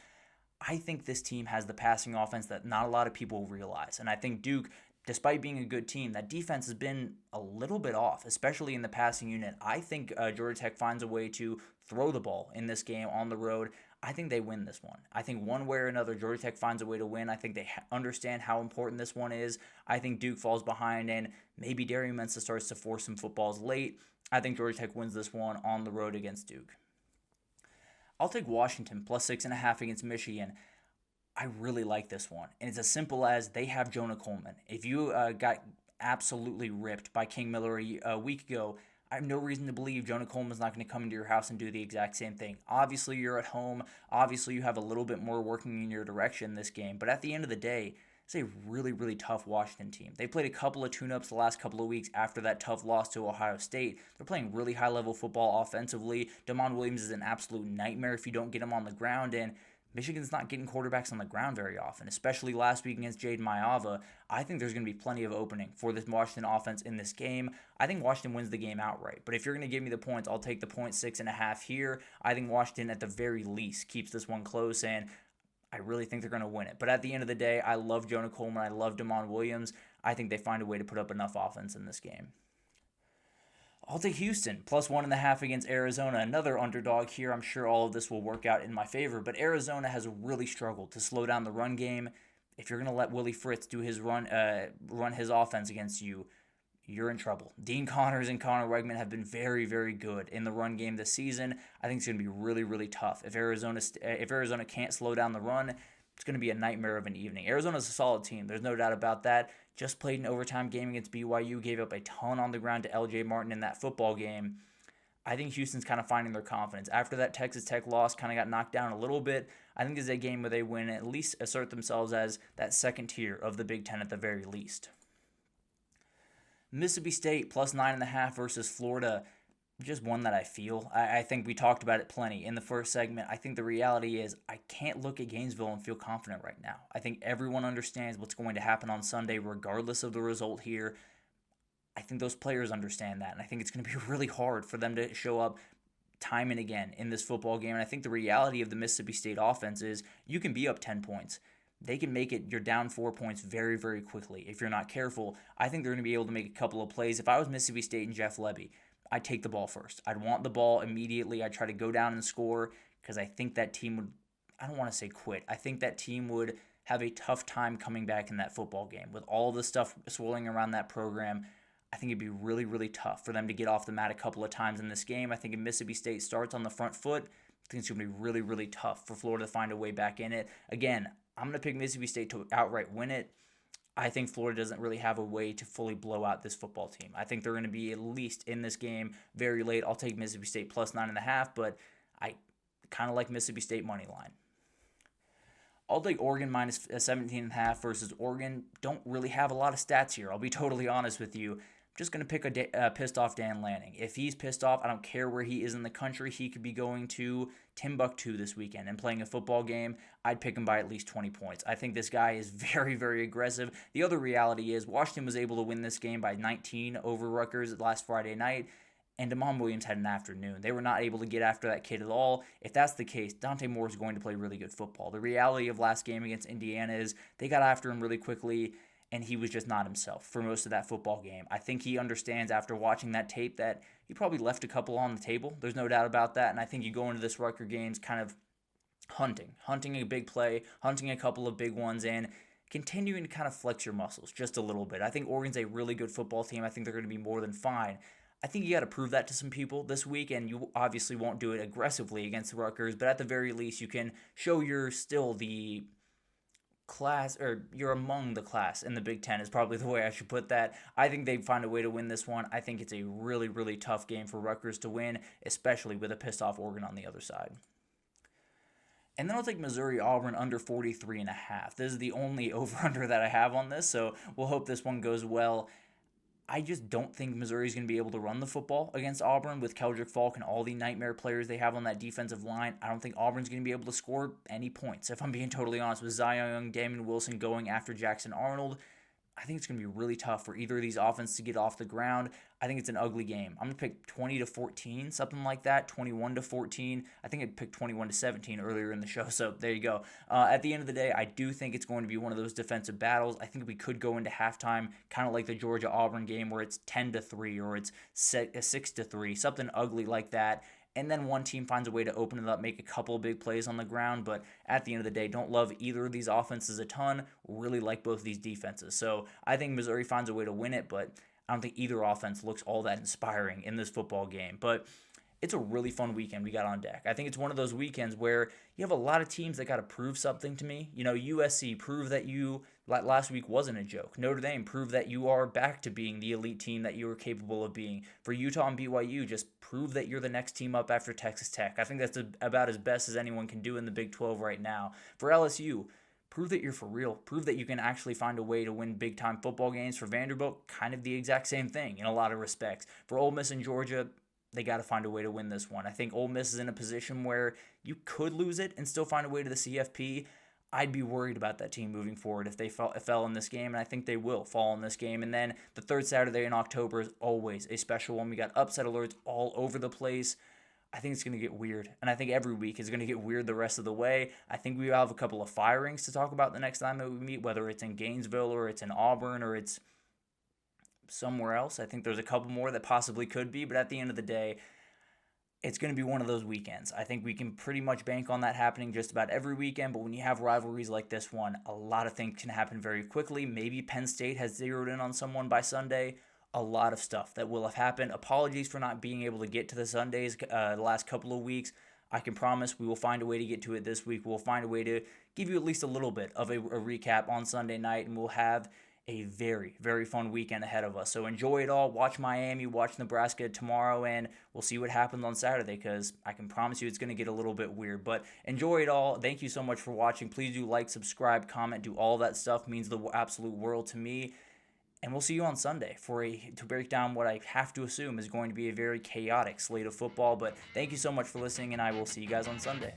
Speaker 1: I think this team has the passing offense that not a lot of people realize. And I think Duke, despite being a good team, that defense has been a little bit off, especially in the passing unit. I think Georgia Tech finds a way to throw the ball in this game on the road. I think they win this one. I think one way or another, Georgia Tech finds a way to win. I think they understand how important this one is. I think Duke falls behind, and maybe Darian Mensah starts to force some footballs late. I think Georgia Tech wins this one on the road against Duke. I'll take Washington plus 6.5 against Michigan. I really like this one, and it's as simple as they have Jonah Coleman. If you got absolutely ripped by King Miller a week ago, I have no reason to believe Jonah Coleman's not going to come into your house and do the exact same thing. Obviously, you're at home. Obviously, you have a little bit more working in your direction this game. But at the end of the day, it's a really, really tough Washington team. They played a couple of tune-ups the last couple of weeks after that tough loss to Ohio State. They're playing really high-level football offensively. Damon Williams is an absolute nightmare if you don't get him on the ground, and Michigan's not getting quarterbacks on the ground very often, especially last week against Jade Maiava. I think there's going to be plenty of opening for this Washington offense in this game. I think Washington wins the game outright, but if you're going to give me the points, I'll take the point 6.5 here. I think Washington, at the very least, keeps this one close, and I really think they're going to win it. But at the end of the day, I love Jonah Coleman. I love Damon Williams. I think they find a way to put up enough offense in this game. I'll take Houston, plus 1.5 against Arizona. Another underdog here. I'm sure all of this will work out in my favor, but Arizona has really struggled to slow down the run game. If you're going to let Willie Fritz do his run his offense against you, you're in trouble. Dean Connors and Connor Wegman have been very, very good in the run game this season. I think it's going to be really, really tough. If Arizona can't slow down the run, it's going to be a nightmare of an evening. Arizona's a solid team. There's no doubt about that. Just played an overtime game against BYU, gave up a ton on the ground to LJ Martin in that football game. I think Houston's kind of finding their confidence. After that Texas Tech loss kind of got knocked down a little bit, I think this is a game where they win and at least assert themselves as that second tier of the Big Ten at the very least. Mississippi State plus 9.5 versus Florida. Just one that I feel. I think we talked about it plenty in the first segment. I think the reality is I can't look at Gainesville and feel confident right now. I think everyone understands what's going to happen on Sunday regardless of the result here. I think those players understand that, and I think it's going to be really hard for them to show up time and again in this football game. And I think the reality of the Mississippi State offense is you can be up 10 points. They can make it, you're down 4 points very, very quickly if you're not careful. I think they're going to be able to make a couple of plays. If I was Mississippi State and Jeff Lebby, I'd take the ball first. I'd want the ball immediately. I'd try to go down and score because I think that team would, I don't want to say quit. I think that team would have a tough time coming back in that football game. With all the stuff swirling around that program, I think it'd be really, really tough for them to get off the mat a couple of times in this game. I think if Mississippi State starts on the front foot, I think it's going to be really, really tough for Florida to find a way back in it. Again, I'm going to pick Mississippi State to outright win it. I think Florida doesn't really have a way to fully blow out this football team. I think they're going to be at least in this game very late. I'll take Mississippi State plus 9.5, but I kind of like Mississippi State money line. I'll take Oregon minus 17.5 versus Oregon. Don't really have a lot of stats here. I'll be totally honest with you. I'm just going to pick a pissed off Dan Lanning. If he's pissed off, I don't care where he is in the country. He could be going to Timbuktu this weekend and playing a football game. I'd pick him by at least 20 points. I think this guy is very, very aggressive. The other reality is Washington was able to win this game by 19 over Rutgers last Friday night, and Damon Williams had an afternoon. They were not able to get after that kid at all. If that's the case, Dante Moore is going to play really good football. The reality of last game against Indiana is they got after him really quickly, and he was just not himself for most of that football game. I think he understands after watching that tape that he probably left a couple on the table. There's no doubt about that, and I think you go into this Rutgers games kind of hunting a big play, hunting a couple of big ones, and continuing to kind of flex your muscles just a little bit. I think Oregon's a really good football team. I think they're going to be more than fine. I think you got to prove that to some people this week, and you obviously won't do it aggressively against the Rutgers, but at the very least, you can show you're still the class, or you're among the class in the Big Ten is probably the way I should put that. I think they find a way to win this one. I think it's a really, really tough game for Rutgers to win, especially with a pissed off Oregon on the other side. And then I'll take Missouri-Auburn under 43.5. This is the only over-under that I have on this, so we'll hope this one goes well. I just don't think Missouri is going to be able to run the football against Auburn with Keldrick Falk and all the nightmare players they have on that defensive line. I don't think Auburn's going to be able to score any points. If I'm being totally honest, with Zion Young, Damon Wilson going after Jackson Arnold, I think it's going to be really tough for either of these offenses to get off the ground. I think it's an ugly game. I'm going to pick 20-14, something like that, 21-14. I think I picked 21-17 earlier in the show, so there you go. At the end of the day, I do think it's going to be one of those defensive battles. I think we could go into halftime kind of like the Georgia-Auburn game where it's 10-3 or it's 6-3, something ugly like that. And then one team finds a way to open it up, make a couple of big plays on the ground. But at the end of the day, don't love either of these offenses a ton. Really like both of these defenses. So I think Missouri finds a way to win it, but I don't think either offense looks all that inspiring in this football game. But it's a really fun weekend we got on deck. I think it's one of those weekends where you have a lot of teams that got to prove something to me. You know, USC, prove that you, last week wasn't a joke. Notre Dame, prove that you are back to being the elite team that you were capable of being. For Utah and BYU, just prove that you're the next team up after Texas Tech. I think that's about as best as anyone can do in the Big 12 right now. For LSU, prove that you're for real. Prove that you can actually find a way to win big-time football games. For Vanderbilt, kind of the exact same thing in a lot of respects. For Ole Miss and Georgia, they got to find a way to win this one. I think Ole Miss is in a position where you could lose it and still find a way to the CFP. I'd be worried about that team moving forward if they fell in this game, and I think they will fall in this game. And then the third Saturday in October is always a special one. We got upset alerts all over the place. I think it's going to get weird, and I think every week is going to get weird the rest of the way. I think we have a couple of firings to talk about the next time that we meet, whether it's in Gainesville or it's in Auburn or it's somewhere else. I think there's a couple more that possibly could be, but at the end of the day, it's going to be one of those weekends. I think we can pretty much bank on that happening just about every weekend, but when you have rivalries like this one, a lot of things can happen very quickly. Maybe Penn State has zeroed in on someone by Sunday. A lot of stuff that will have happened. Apologies for not being able to get to the Sundays the last couple of weeks. I can promise we will find a way to get to it this week. We'll find a way to give you at least a little bit of a recap on Sunday night, and we'll have a very, very fun weekend ahead of us. So enjoy it all. Watch Miami, watch Nebraska tomorrow, and we'll see what happens on Saturday, because I can promise you it's going to get a little bit weird. But enjoy it all. Thank you so much for watching. Please do like, subscribe, comment, do all that stuff. It means the absolute world to me. And we'll see you on Sunday to break down what I have to assume is going to be a very chaotic slate of football. But thank you so much for listening, and I will see you guys on Sunday.